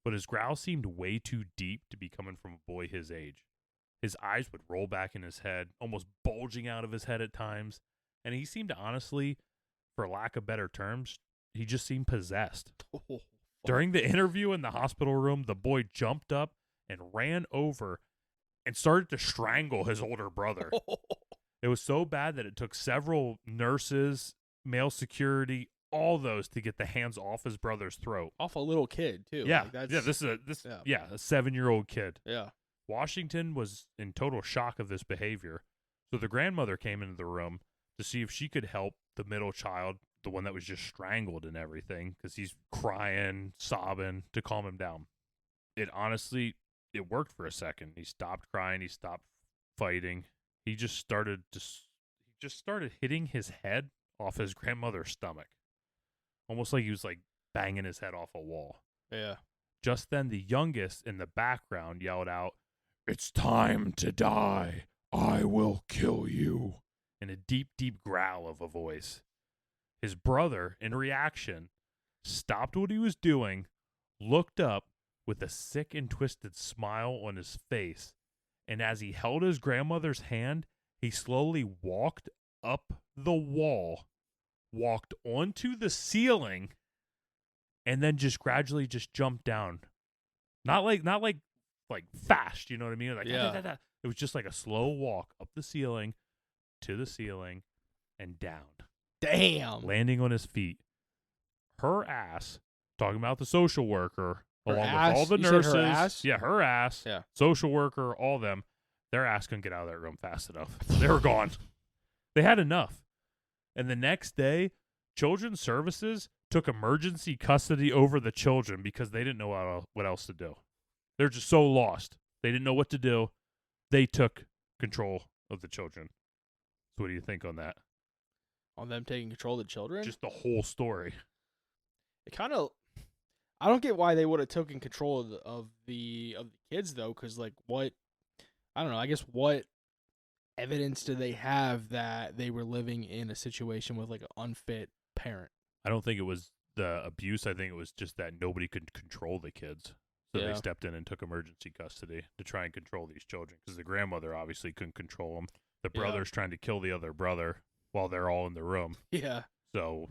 But his growl seemed way too deep to be coming from a boy his age. His eyes would roll back in his head, almost bulging out of his head at times. And he seemed to honestly, for lack of better terms, he just seemed possessed. During the interview in the hospital room, the boy jumped up and ran over and started to strangle his older brother. It was so bad that it took several nurses, male security, all those to get the hands off his brother's throat. Off a little kid, too. Yeah, like this is a 7-year-old kid. Yeah. Washington was in total shock of this behavior. So the grandmother came into the room to see if she could help the middle child, the one that was just strangled and everything, because he's crying, sobbing, to calm him down. It worked for a second. He stopped crying. He stopped fighting. He just started hitting his head off his grandmother's stomach, almost like he was like banging his head off a wall. Yeah. Just then, the youngest in the background yelled out, "It's time to die. I will kill you," in a deep, deep growl of a voice. His brother, in reaction, stopped what he was doing, looked up with a sick and twisted smile on his face, and as he held his grandmother's hand, he slowly walked up the wall, walked onto the ceiling, and then just gradually just jumped down. Not like fast, you know what I mean? Like, yeah. It was just like a slow walk up the ceiling, to the ceiling, and down. Damn. Landing on his feet. Her ass, talking about the social worker, Her along ass? with all the You said nurses. her ass? Yeah, her ass. Yeah. Social worker, all them. Their ass couldn't get out of that room fast enough. They were gone. They had enough. And the next day, Children's Services took emergency custody over the children because they didn't know what else to do. They're just so lost. They didn't know what to do. They took control of the children. So what do you think on that? On them taking control of the children? Just the whole story. It kind of, I don't get why they would have taken control of the kids though, because like what, I don't know. I guess what evidence do they have that they were living in a situation with like an unfit parent? I don't think it was the abuse. I think it was just that nobody could control the kids. So they stepped in and took emergency custody to try and control these children because the grandmother obviously couldn't control them. The brother's trying to kill the other brother while they're all in the room. Yeah. So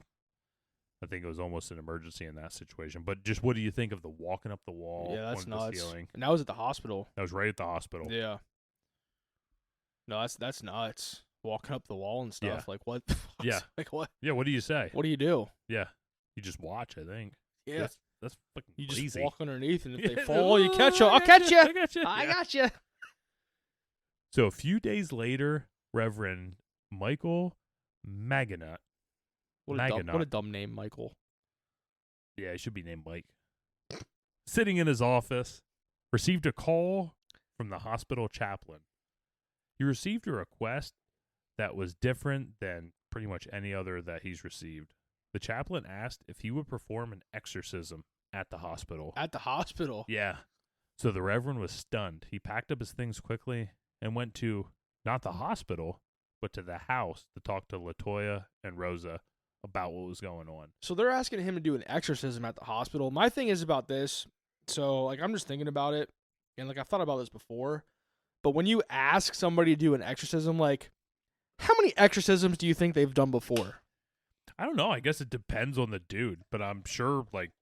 I think it was almost an emergency in that situation. But just what do you think of the walking up the wall? Yeah, that's onto nuts. the ceiling? And that was at the hospital. That was right at the hospital. Yeah. No, that's nuts. Walking up the wall and stuff. Yeah. Like what? Yeah. Like what? Yeah, what do you say? What do you do? Yeah. You just watch, I think. Yeah. That's fucking You crazy. just walk underneath, and if they fall, you catch them. I'll catch you. I got you. I got you. So a few days later, Reverend Michael Maganut. What a dumb name, Michael. Yeah, he should be named Mike. Sitting in his office, received a call from the hospital chaplain. He received a request that was different than pretty much any other that he's received. The chaplain asked if he would perform an exorcism at the hospital. At the hospital? Yeah. So the Reverend was stunned. He packed up his things quickly and went to, not the hospital, but to the house to talk to LaToya and Rosa about what was going on. So they're asking him to do an exorcism at the hospital. My thing is about this, so like I'm just thinking about it, and like I've thought about this before, but when you ask somebody to do an exorcism, like how many exorcisms do you think they've done before? I don't know. I guess it depends on the dude, but I'm sure, like,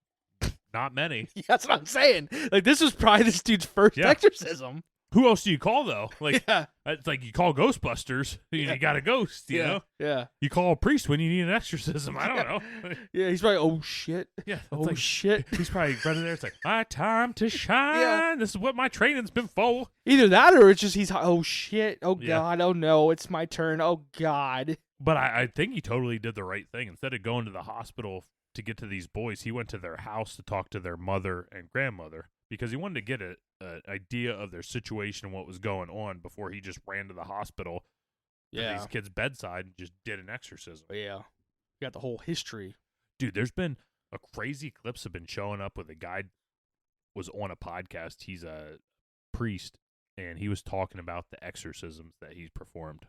not many. Yeah, that's what I'm saying. Like, this was probably this dude's first exorcism. Who else do you call, though? Like, yeah. It's like you call Ghostbusters. You got a ghost, you know? Yeah. You call a priest when you need an exorcism. I don't know. Yeah, he's probably, oh, shit. Yeah. Oh, like, shit. He's probably right in there. It's like, my time to shine. Yeah. This is what my training's been for. Either that or it's just he's, oh, shit. Oh, God. Oh, no. It's my turn. Oh, God. But I think he totally did the right thing. Instead of going to the hospital to get to these boys, he went to their house to talk to their mother and grandmother because he wanted to get an idea of their situation and what was going on before he just ran to the hospital to these kids' bedside and just did an exorcism. Yeah. You got the whole history. Dude, there's been crazy clips have been showing up with a guy was on a podcast. He's a priest, and he was talking about the exorcisms that he's performed.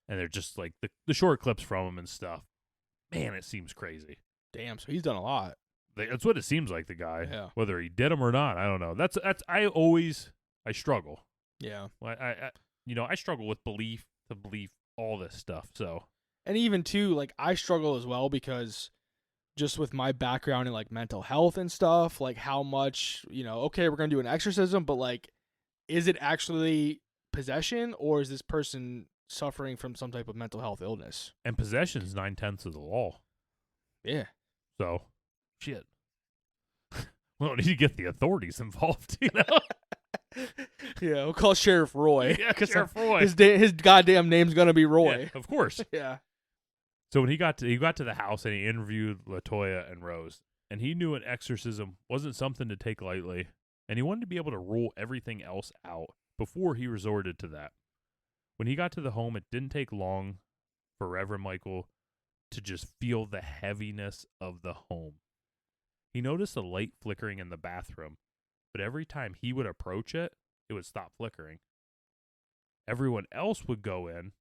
And they're just like the short clips from him and stuff. Man, it seems crazy. Damn, so he's done a lot. That's what it seems like, the guy. Yeah. Whether he did them or not, I don't know. I struggle. Yeah. I struggle with belief all this stuff. So. And even too, like I struggle as well because just with my background in like mental health and stuff, like how much, okay, we're going to do an exorcism, but like, is it actually possession or is this person suffering from some type of mental health illness? And possession is 9/10 of the law. Yeah. So, shit. We don't need to get the authorities involved, you know? Yeah, we'll call Sheriff Roy. Yeah, Sheriff Roy. His goddamn name's gonna be Roy. Yeah, of course. Yeah. So when he got to the house and he interviewed LaToya and Rose, and he knew an exorcism wasn't something to take lightly, and he wanted to be able to rule everything else out before he resorted to that. When he got to the home, it didn't take long for Reverend Michael to just feel the heaviness of the home. He noticed a light flickering in the bathroom, but every time he would approach it, it would stop flickering. Everyone else would go in, and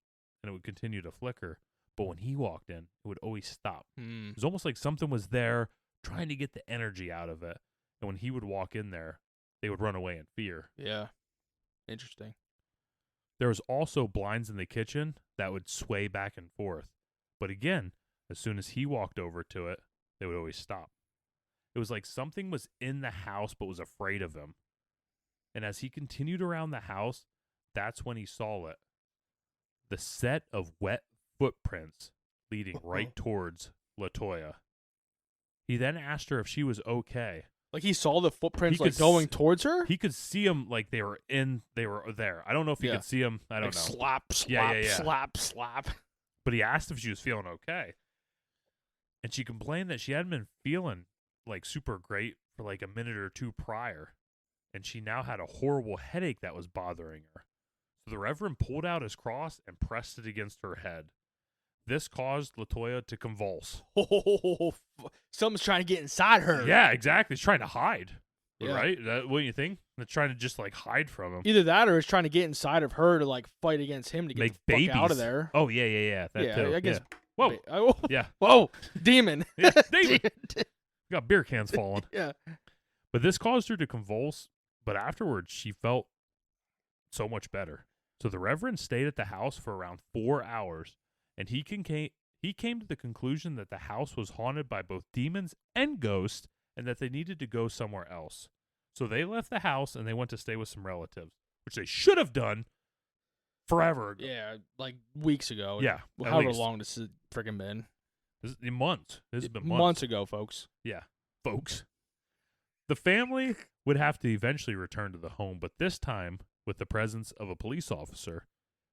it would continue to flicker, but when he walked in, it would always stop. It was almost like something was there trying to get the energy out of it, and when he would walk in there, they would run away in fear. Yeah. Interesting. There was also blinds in the kitchen that would sway back and forth. But again, as soon as he walked over to it, they would always stop. It was like something was in the house but was afraid of him. And as he continued around the house, that's when he saw it. The set of wet footprints leading right towards LaToya. He then asked her if she was okay. Like he saw the footprints like going towards her? He could see them like they were there. I don't know if he could see them. I don't know. Slap, slap. But he asked if she was feeling okay. And she complained that she hadn't been feeling like super great for like a minute or two prior. And she now had a horrible headache that was bothering her. So the Reverend pulled out his cross and pressed it against her head. This caused LaToya to convulse. Oh, something's trying to get inside her. Yeah, exactly. It's trying to hide. Yeah. Right? What do you think? It's trying to just like hide from him. Either that or it's trying to get inside of her to like fight against him to get Make the fuck babies out of there. Oh, yeah. That too. I guess. Whoa. Yeah. Whoa, demon. Yeah, demon. Got beer cans falling. Yeah. But this caused her to convulse, but afterwards she felt so much better. So the Reverend stayed at the house for around 4 hours, and he came to the conclusion that the house was haunted by both demons and ghosts, and that they needed to go somewhere else. So they left the house and they went to stay with some relatives, which they should have done forever ago. Yeah, like weeks ago. Yeah, however long this has freaking been. This has been months. Months ago, folks. Yeah, folks. The family would have to eventually return to the home, but this time with the presence of a police officer.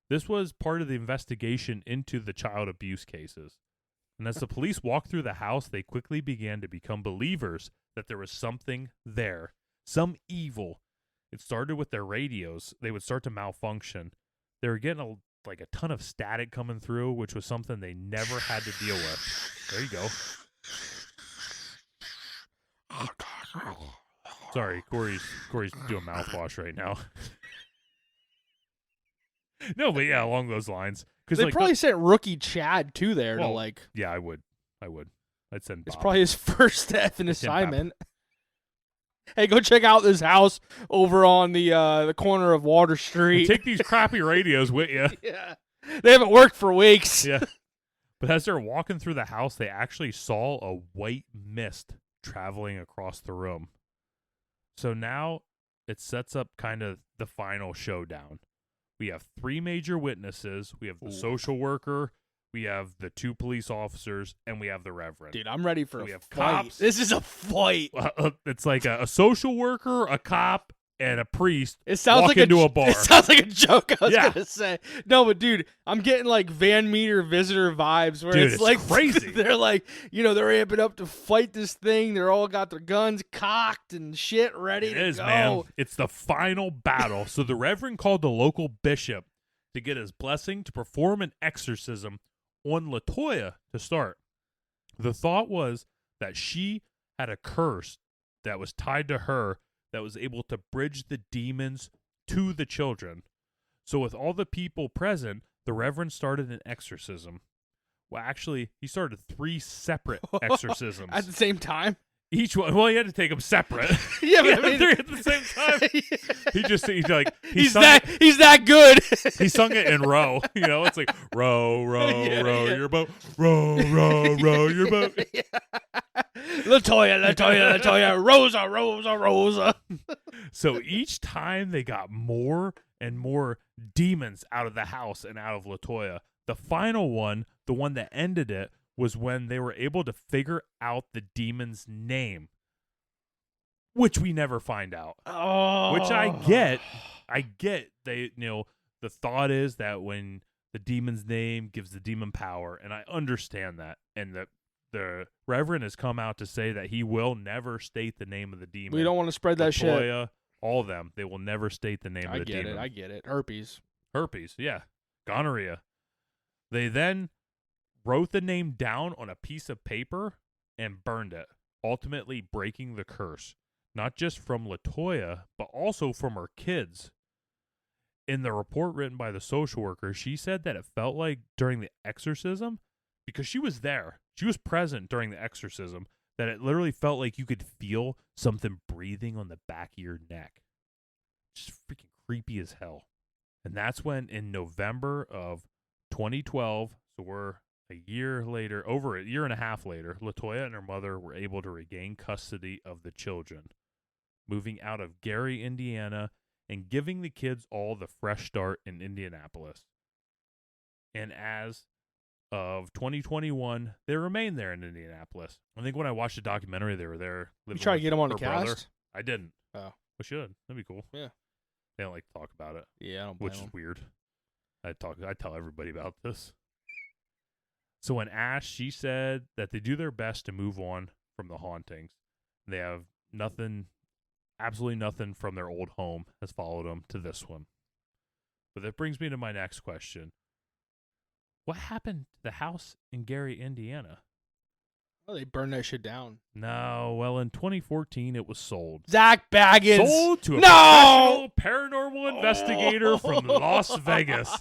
This was part of the investigation into the child abuse cases. And as the police walked through the house, they quickly began to become believers that there was something there, some evil. It started with their radios. They would start to malfunction. They were getting a ton of static coming through, which was something they never had to deal with. There you go. Sorry, Corey's doing mouthwash right now. No, but yeah, along those lines. They probably sent rookie Chad too there to like. Yeah, I would. I'd send Bob. It's probably his first effing assignment. Hey, go check out this house over on the corner of Water Street. Take these crappy radios with you. Yeah, they haven't worked for weeks. Yeah, but as they're walking through the house, they actually saw a white mist traveling across the room. So now it sets up kind of the final showdown. We have 3 major witnesses. We have the social worker. We have the 2 police officers, and we have the Reverend. Dude, I'm ready for we a have fight. cops. This is a fight. It's like a social worker, a cop, and a priest. It sounds walk like into a bar. It sounds like a joke. I was Yeah. gonna say no, but dude, I'm getting like Van Meter visitor vibes where Dude, it's like crazy. They're like, they're amping up to fight this thing. They're all got their guns cocked and shit ready It to is, go. man. It's the final battle. So the Reverend called the local bishop to get his blessing to perform an exorcism on LaToya to start. The thought was that she had a curse that was tied to her that was able to bridge the demons to the children. So with all the people present, the Reverend started an exorcism. Well, actually, he started 3 separate exorcisms. At the same time. Each one, well, he had to take them separate. Yeah, but I mean, 3 at the same time. He's that good. He sung it in row. It's like row, row, Yeah, row yeah. your boat, row, row, row your boat. Latoya, Rosa, Rosa, Rosa. So each time they got more and more demons out of the house and out of LaToya. The final one, the one that ended it, was when they were able to figure out the demon's name, which we never find out. Oh, Which I get. They, the thought is that when the demon's name gives the demon power, and I understand that, and that the Reverend has come out to say that he will never state the name of the demon. We don't want to spread that shit. LaToya, all of them, they will never state the name of the demon. I get it. Herpes, yeah, gonorrhea. They then wrote the name down on a piece of paper and burned it, ultimately breaking the curse, not just from LaToya, but also from her kids. In the report written by the social worker, she said that it felt like during the exorcism, because she was there, she was present during the exorcism, that it literally felt like you could feel something breathing on the back of your neck. Just freaking creepy as hell. And that's when, in November of 2012, so we're over a year and a half later, LaToya and her mother were able to regain custody of the children, moving out of Gary, Indiana, and giving the kids all the fresh start in Indianapolis. And as of 2021, they remain there in Indianapolis. I think when I watched the documentary, they were there. you try to get them on the brother. cast? I didn't. Oh, we should. That'd be cool. Yeah. They don't like to talk about it. Yeah, I don't blame Which them. is weird. I tell everybody about this. So when asked, she said that they do their best to move on from the hauntings. They have absolutely nothing from their old home has followed them to this one. But that brings me to my next question. what happened to the house in Gary, Indiana? Oh, they burned that shit down. No, well, in 2014, it was sold. Zak Bagans. Sold to a No! professional paranormal investigator from Las Vegas.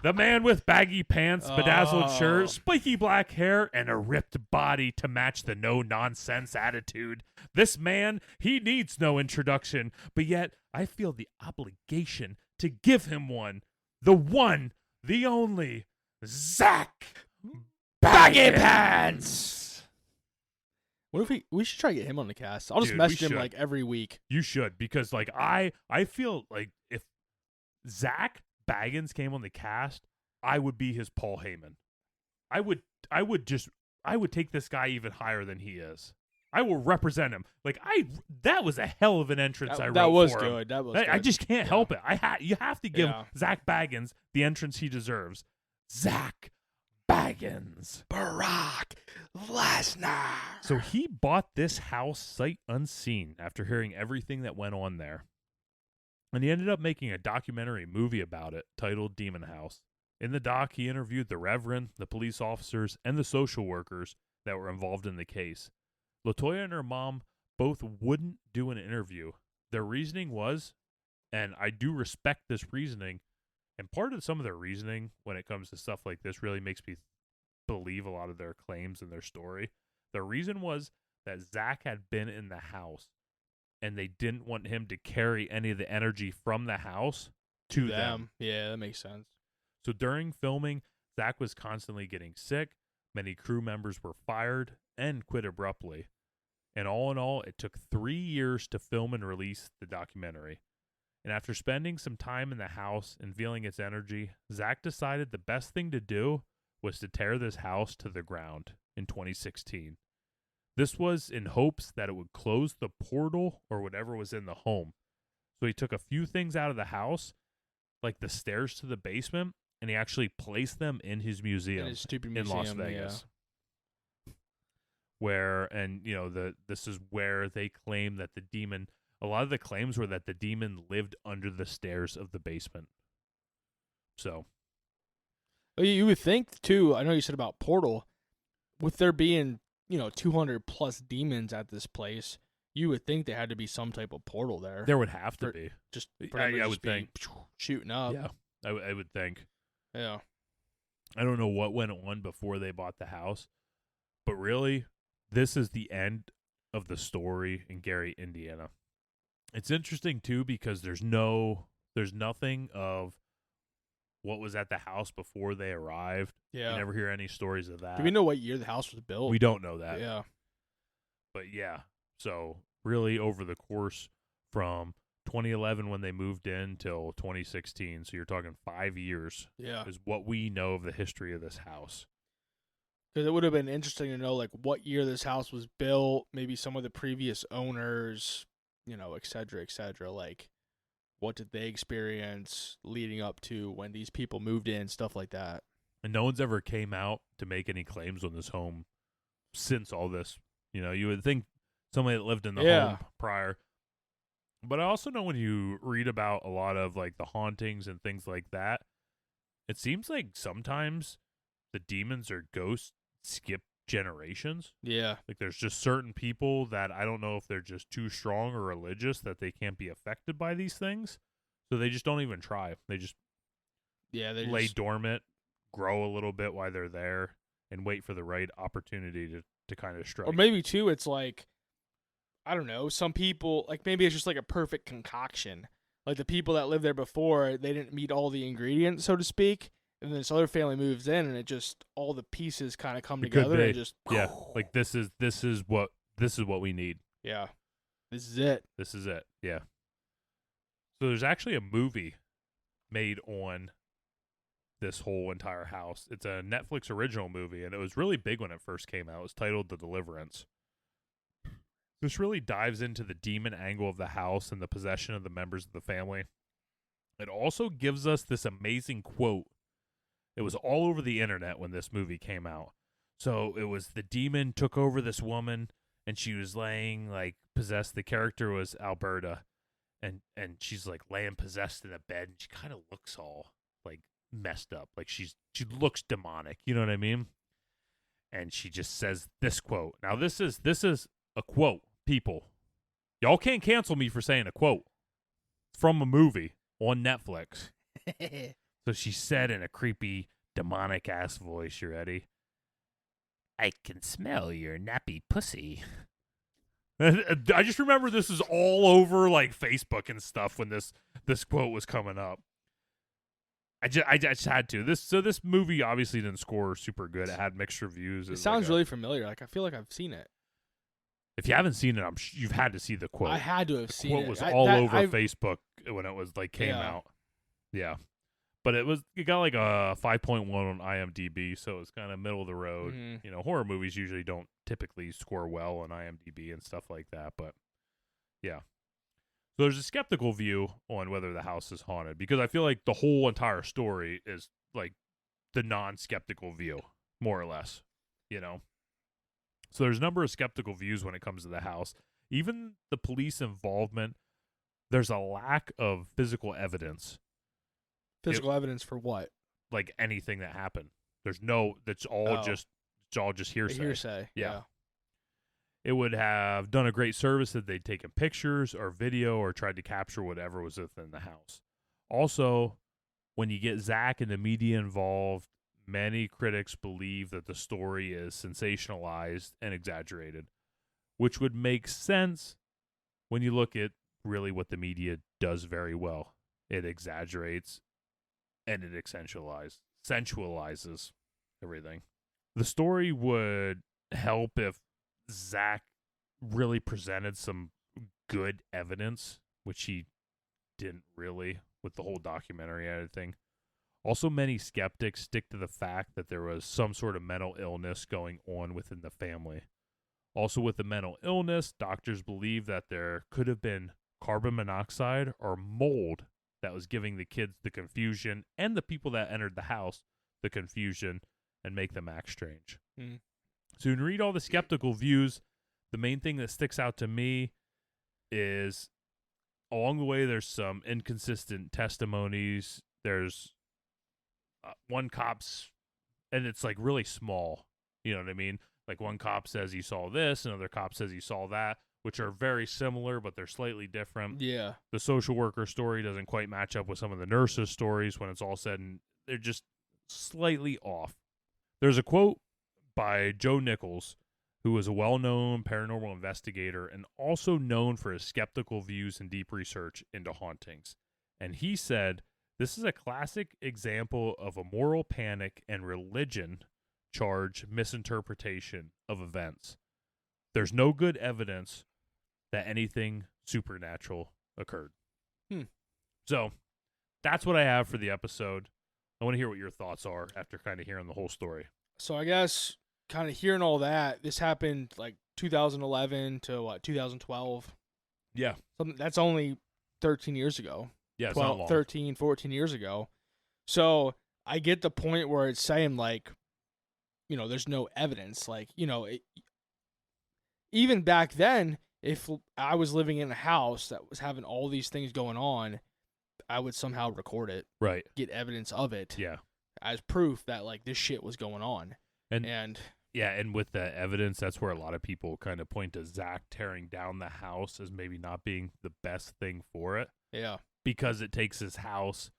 The man with baggy pants, bedazzled shirt, spiky black hair, and a ripped body to match the no-nonsense attitude. This man, he needs no introduction, but yet I feel the obligation to give him one. The only, Zak Baggy Bagans. Pants. What if we should try to get him on the cast? I'll just Dude, message we him should. like every week. You should, because like I feel like if Zak Bagans came on the cast, I would be his Paul Heyman. I would take this guy even higher than he is. I will represent him. Like that was a hell of an entrance I wrote That was for him. good. That was I good. just can't help it. You have to give Yeah. Zak Bagans the entrance he deserves. Zak Bagans. Barack Lesnar. So he bought this house sight unseen after hearing everything that went on there. And he ended up making a documentary movie about it titled Demon House. In the doc, he interviewed the Reverend, the police officers, and the social workers that were involved in the case. LaToya and her mom both wouldn't do an interview. Their reasoning was, and I do respect this reasoning, and part of some of their reasoning when it comes to stuff like this really makes me believe a lot of their claims and their story. The reason was that Zak had been in the house and they didn't want him to carry any of the energy from the house to them. Yeah, that makes sense. So during filming, Zak was constantly getting sick. Many crew members were fired and quit abruptly. And all in all, it took 3 years to film and release the documentary. And after spending some time in the house and feeling its energy, Zak decided the best thing to do was to tear this house to the ground in 2016. This was in hopes that it would close the portal or whatever was in the home. So he took a few things out of the house, like the stairs to the basement, and he actually placed them in his museum, In his stupid in museum, Las Vegas. Where, and you know, this is where they claim that the demon, a lot of the claims were that the demon lived under the stairs of the basement. So. Well, you would think, too, I know you said about Portal, with there being, 200 plus demons at this place, you would think there had to be some type of portal there. There would have to be. Just I would think. Shooting up. Yeah, I would think. Yeah. I don't know what went on before they bought the house, but really, this is the end of the story in Gary, Indiana. It's interesting, too, because there's nothing of what was at the house before they arrived. Yeah. You never hear any stories of that. Do we know what year the house was built? We don't know that. Yeah. But yeah, so really over the course from 2011 when they moved in till 2016, so you're talking 5 years, is what we know of the history of this house. Because it would have been interesting to know, like, what year this house was built, maybe some of the previous owners, et cetera, et cetera. Like, what did they experience leading up to when these people moved in, stuff like that. And no one's ever came out to make any claims on this home since all this. You would think somebody that lived in the home prior. But I also know when you read about a lot of, like, the hauntings and things like that, it seems like sometimes the demons or ghosts skip generations. Yeah. Like, there's just certain people that I don't know if they're just too strong or religious that they can't be affected by these things. So they just don't even try. They just lay dormant, grow a little bit while they're there, and wait for the right opportunity to kind of strike. Or maybe, too, it's like, I don't know, some people, like, maybe it's just like a perfect concoction. Like, the people that lived there before, they didn't meet all the ingredients, so to speak. And then this other family moves in, and it just, all the pieces kind of come together and just. Yeah, like this is what we need. Yeah, this is it. This is it. Yeah. So there's actually a movie made on this whole entire house. It's a Netflix original movie, and it was really big when it first came out. It was titled The Deliverance. This really dives into the demon angle of the house and the possession of the members of the family. It also gives us this amazing quote. It was all over the internet when this movie came out. So it was the demon took over this woman, and she was laying, like, possessed. The character was Alberta, and she's, like, laying possessed in a bed, and she kind of looks all, like, messed up. Like she looks demonic. You know what I mean? And she just says this quote. Now this is a quote, people. Y'all can't cancel me for saying a quote. It's from a movie on Netflix. So she said in a creepy, demonic ass voice, you ready? I can smell your nappy pussy. I just remember this is all over like Facebook and stuff when this quote was coming up. I just had to. This movie obviously didn't score super good. It had mixed reviews. It sounds really familiar. Like I feel like I've seen it. If you haven't seen it, you've had to see the quote. I had to have seen it. The quote was all over Facebook when it was like came out. Yeah. But it got like a 5.1 on IMDb, so it's kind of middle of the road. Mm-hmm. You know, horror movies usually don't typically score well on IMDb and stuff like that, but yeah. So there's a skeptical view on whether the house is haunted because I feel like the whole entire story is like the non-skeptical view, more or less, you know. So there's a number of skeptical views when it comes to the house. Even the police involvement, there's a lack of physical evidence. Physical evidence for what? Like anything that happened. There's no. It's all just hearsay. Hearsay. Yeah. It would have done a great service if they'd taken pictures or video or tried to capture whatever was within the house. Also, when you get Zak and the media involved, many critics believe that the story is sensationalized and exaggerated, which would make sense when you look at really what the media does very well. It exaggerates and it sensualizes everything. The story would help if Zak really presented some good evidence, which he didn't really with the whole documentary editing. Also, many skeptics stick to the fact that there was some sort of mental illness going on within the family. Also, with the mental illness, doctors believe that there could have been carbon monoxide or mold that was giving the kids the confusion and the people that entered the house the confusion and make them act strange. Mm. So when you read all the skeptical views, the main thing that sticks out to me is along the way there's some inconsistent testimonies. There's one cop's, and it's like really small. You know what I mean? Like one cop says he saw this, another cop says he saw that, which are very similar, but they're slightly different. Yeah. The social worker story doesn't quite match up with some of the nurses' stories when it's all said, and they're just slightly off. There's a quote by Joe Nichols, who is a well-known paranormal investigator and also known for his skeptical views and deep research into hauntings. And he said, "This is a classic example of a moral panic and religion charge misinterpretation of events. There's no good evidence that anything supernatural occurred." So that's what I have for the episode. I want to hear what your thoughts are after kind of hearing the whole story. So I guess kind of hearing all that, this happened like 2011 to 2012. Yeah. That's only 13 years ago. Yeah, it's not long. 13, 14 years ago. So I get the point where it's saying like, you know, there's no evidence. Like, you know, even back then, if I was living in a house that was having all these things going on, I would somehow record it. Right. Get evidence of it. Yeah. As proof that like this shit was going on. And yeah, and with the evidence, that's where a lot of people kind of point to Zak tearing down the house as maybe not being the best thing for it. Yeah. Because it takes his house,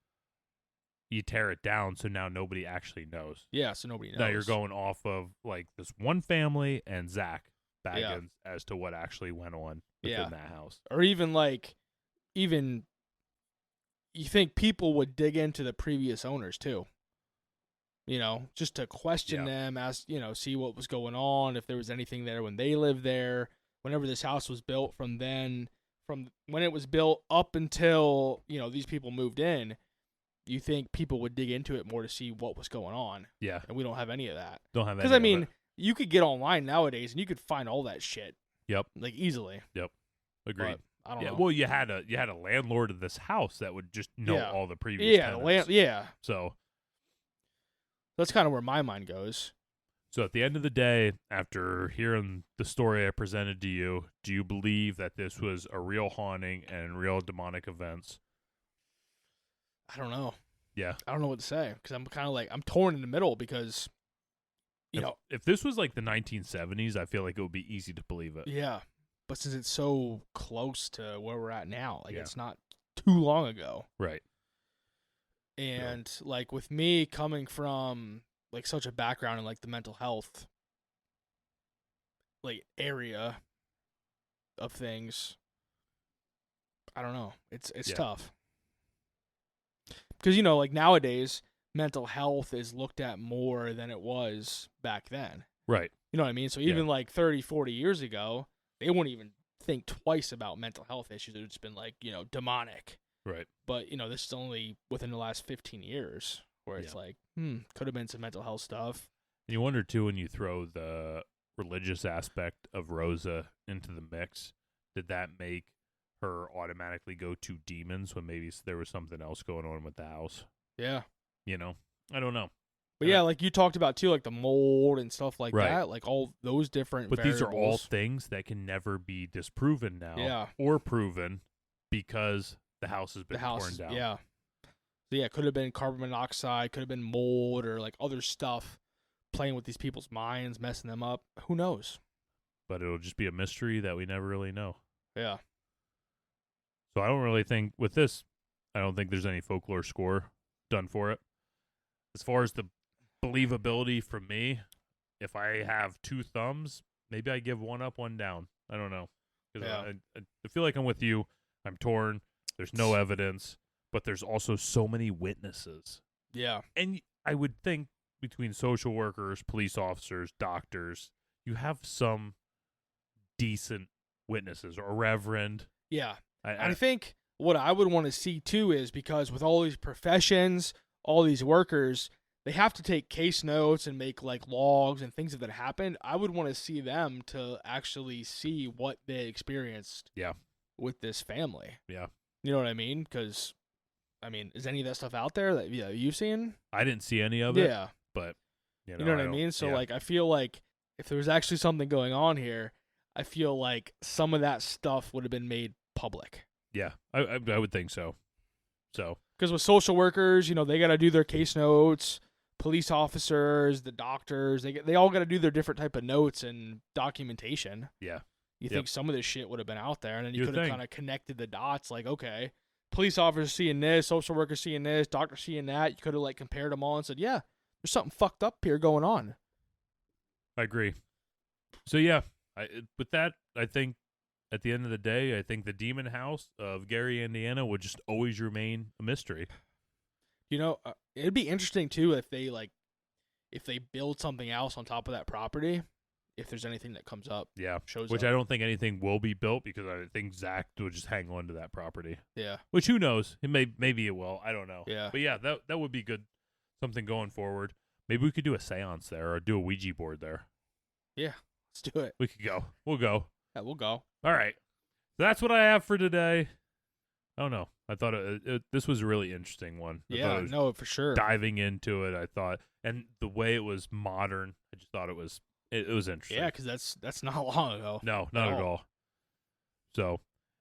you tear it down, so now nobody actually knows. Yeah, so nobody knows. Now you're going off of like this one family and Zak Bagans as to what actually went on within that house. Or even you think people would dig into the previous owners too. You know, just to question them, ask, you know, see what was going on, if there was anything there when they lived there, whenever this house was built, from when it was built up until, you know, these people moved in, you think people would dig into it more to see what was going on. Yeah. And we don't have any of that. Don't have any. Because, I mean, you could get online nowadays and you could find all that shit. Yep. Like, easily. Yep. Agreed. But I don't know. Well, you had a landlord of this house that would just know all the previous tenants. So that's kind of where my mind goes. So at the end of the day, after hearing the story I presented to you, do you believe that this was a real haunting and real demonic events? I don't know. Yeah. I don't know what to say because I'm kind of like I'm torn in the middle because, if this was like the 1970s, I feel like it would be easy to believe it. Yeah, but since it's so close to where we're at now, like Yeah. it's not too long ago. Right. And like with me coming from like such a background in like the mental health like area of things, I don't know. It's Yeah. tough. Because like nowadays mental health is looked at more than it was back then. Right. You know what I mean? So even like 30, 40 years ago, they wouldn't even think twice about mental health issues. It would just been like, demonic. Right. But, this is only within the last 15 years where it's like, could have been some mental health stuff. And you wonder, too, when you throw the religious aspect of Rosa into the mix, did that make her automatically go to demons when maybe there was something else going on with the house? Yeah. I don't know. But yeah, like you talked about, too, like the mold and stuff like Right. that, like all those different But variables. these are all things that can never be disproven now or proven because the house has been torn down. Yeah. So yeah, it could have been carbon monoxide, could have been mold or like other stuff playing with these people's minds, messing them up. Who knows? But it'll just be a mystery that we never really know. Yeah. So I don't really think with this, I don't think there's any folklore score done for it. As far as the believability from me, if I have two thumbs, maybe I give one up, one down. I don't know. Because I feel like I'm with you. I'm torn. There's no evidence, but there's also so many witnesses. Yeah. And I would think between social workers, police officers, doctors, you have some decent witnesses or reverend. Yeah. I think what I would want to see too is because with all these professions, all these workers, they have to take case notes and make like logs and things that happened. I would want to see them to actually see what they experienced with this family. Yeah. You know what I mean? Because, is any of that stuff out there that you've seen? I didn't see any of it. Yeah. But, you know what I mean? So, like, I feel like if there was actually something going on here, I feel like some of that stuff would have been made public. Yeah, I would think so. Because with social workers, they got to do their case notes. Police officers, the doctors, they all got to do their different type of notes and documentation. Yeah. You think some of this shit would have been out there, and then you You'd could have think. kind of connected the dots. Like, okay, police officers seeing this, social workers seeing this, doctor seeing that. You could have like compared them all and said, yeah, there's something fucked up here going on. I agree. So yeah, with that, I think at the end of the day, I think the demon house of Gary, Indiana, would just always remain a mystery. It'd be interesting too if they build something else on top of that property. If there's anything that comes up, shows which up. I don't think anything will be built because I think Zach would just hang on to that property. Yeah. Which who knows? Maybe it will. I don't know. Yeah. But yeah, that would be good. Something going forward. Maybe we could do a seance there or do a Ouija board there. Yeah. Let's do it. We could go. We'll go. Yeah, we'll go. All right. That's what I have for today. I don't know. I thought this was a really interesting one. Yeah, no, for sure. Diving into it, I thought, and the way it was modern, I just thought it was interesting. Yeah, because that's not long ago. No, not at all. So,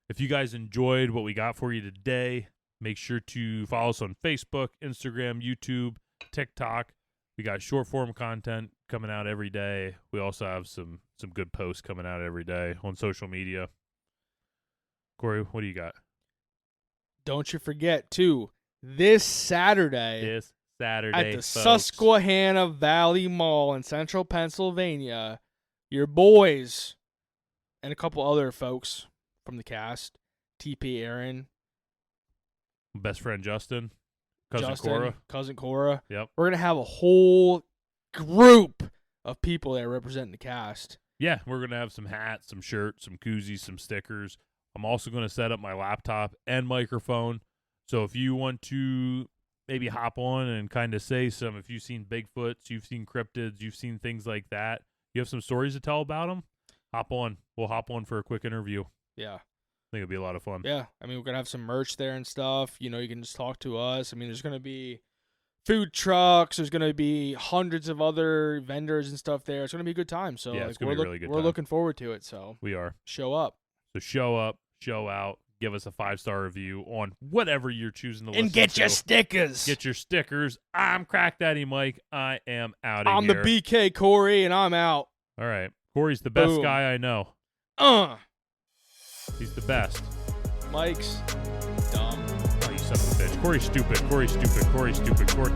if you guys enjoyed what we got for you today, make sure to follow us on Facebook, Instagram, YouTube, TikTok. We got short form content coming out every day. We also have some good posts coming out every day on social media. Corey, what do you got? Don't you forget, too, this Saturday at the folks. Susquehanna Valley Mall in central Pennsylvania, your boys and a couple other folks from the cast, TP Aaron, Best friend Justin, cousin Cora. Yep. We're going to have a whole group of people that represent the cast. Yeah, we're going to have some hats, some shirts, some koozies, some stickers. I'm also going to set up my laptop and microphone. So if you want to maybe hop on and kind of say if you've seen Bigfoots, you've seen cryptids, you've seen things like that, you have some stories to tell about them, hop on. We'll hop on for a quick interview. Yeah. I think it'll be a lot of fun. Yeah. We're going to have some merch there and stuff. You can just talk to us. There's going to be food trucks. There's going to be hundreds of other vendors and stuff there. It's going to be a good time. So yeah, it's going to be a really good time. We're looking forward to it. So we are. Show up. So show up, show out, give us a 5-star review on whatever you're choosing to listen And get to. your stickers. Get your stickers. I'm Crack Daddy Mike. I am out of I'm here. the BK Corey, and I'm out. All right. Corey's the best Boom. guy I know. He's the best. Mike's dumb. Oh, you son of a bitch. Corey's stupid. Corey's stupid. Corey's stupid. Corey.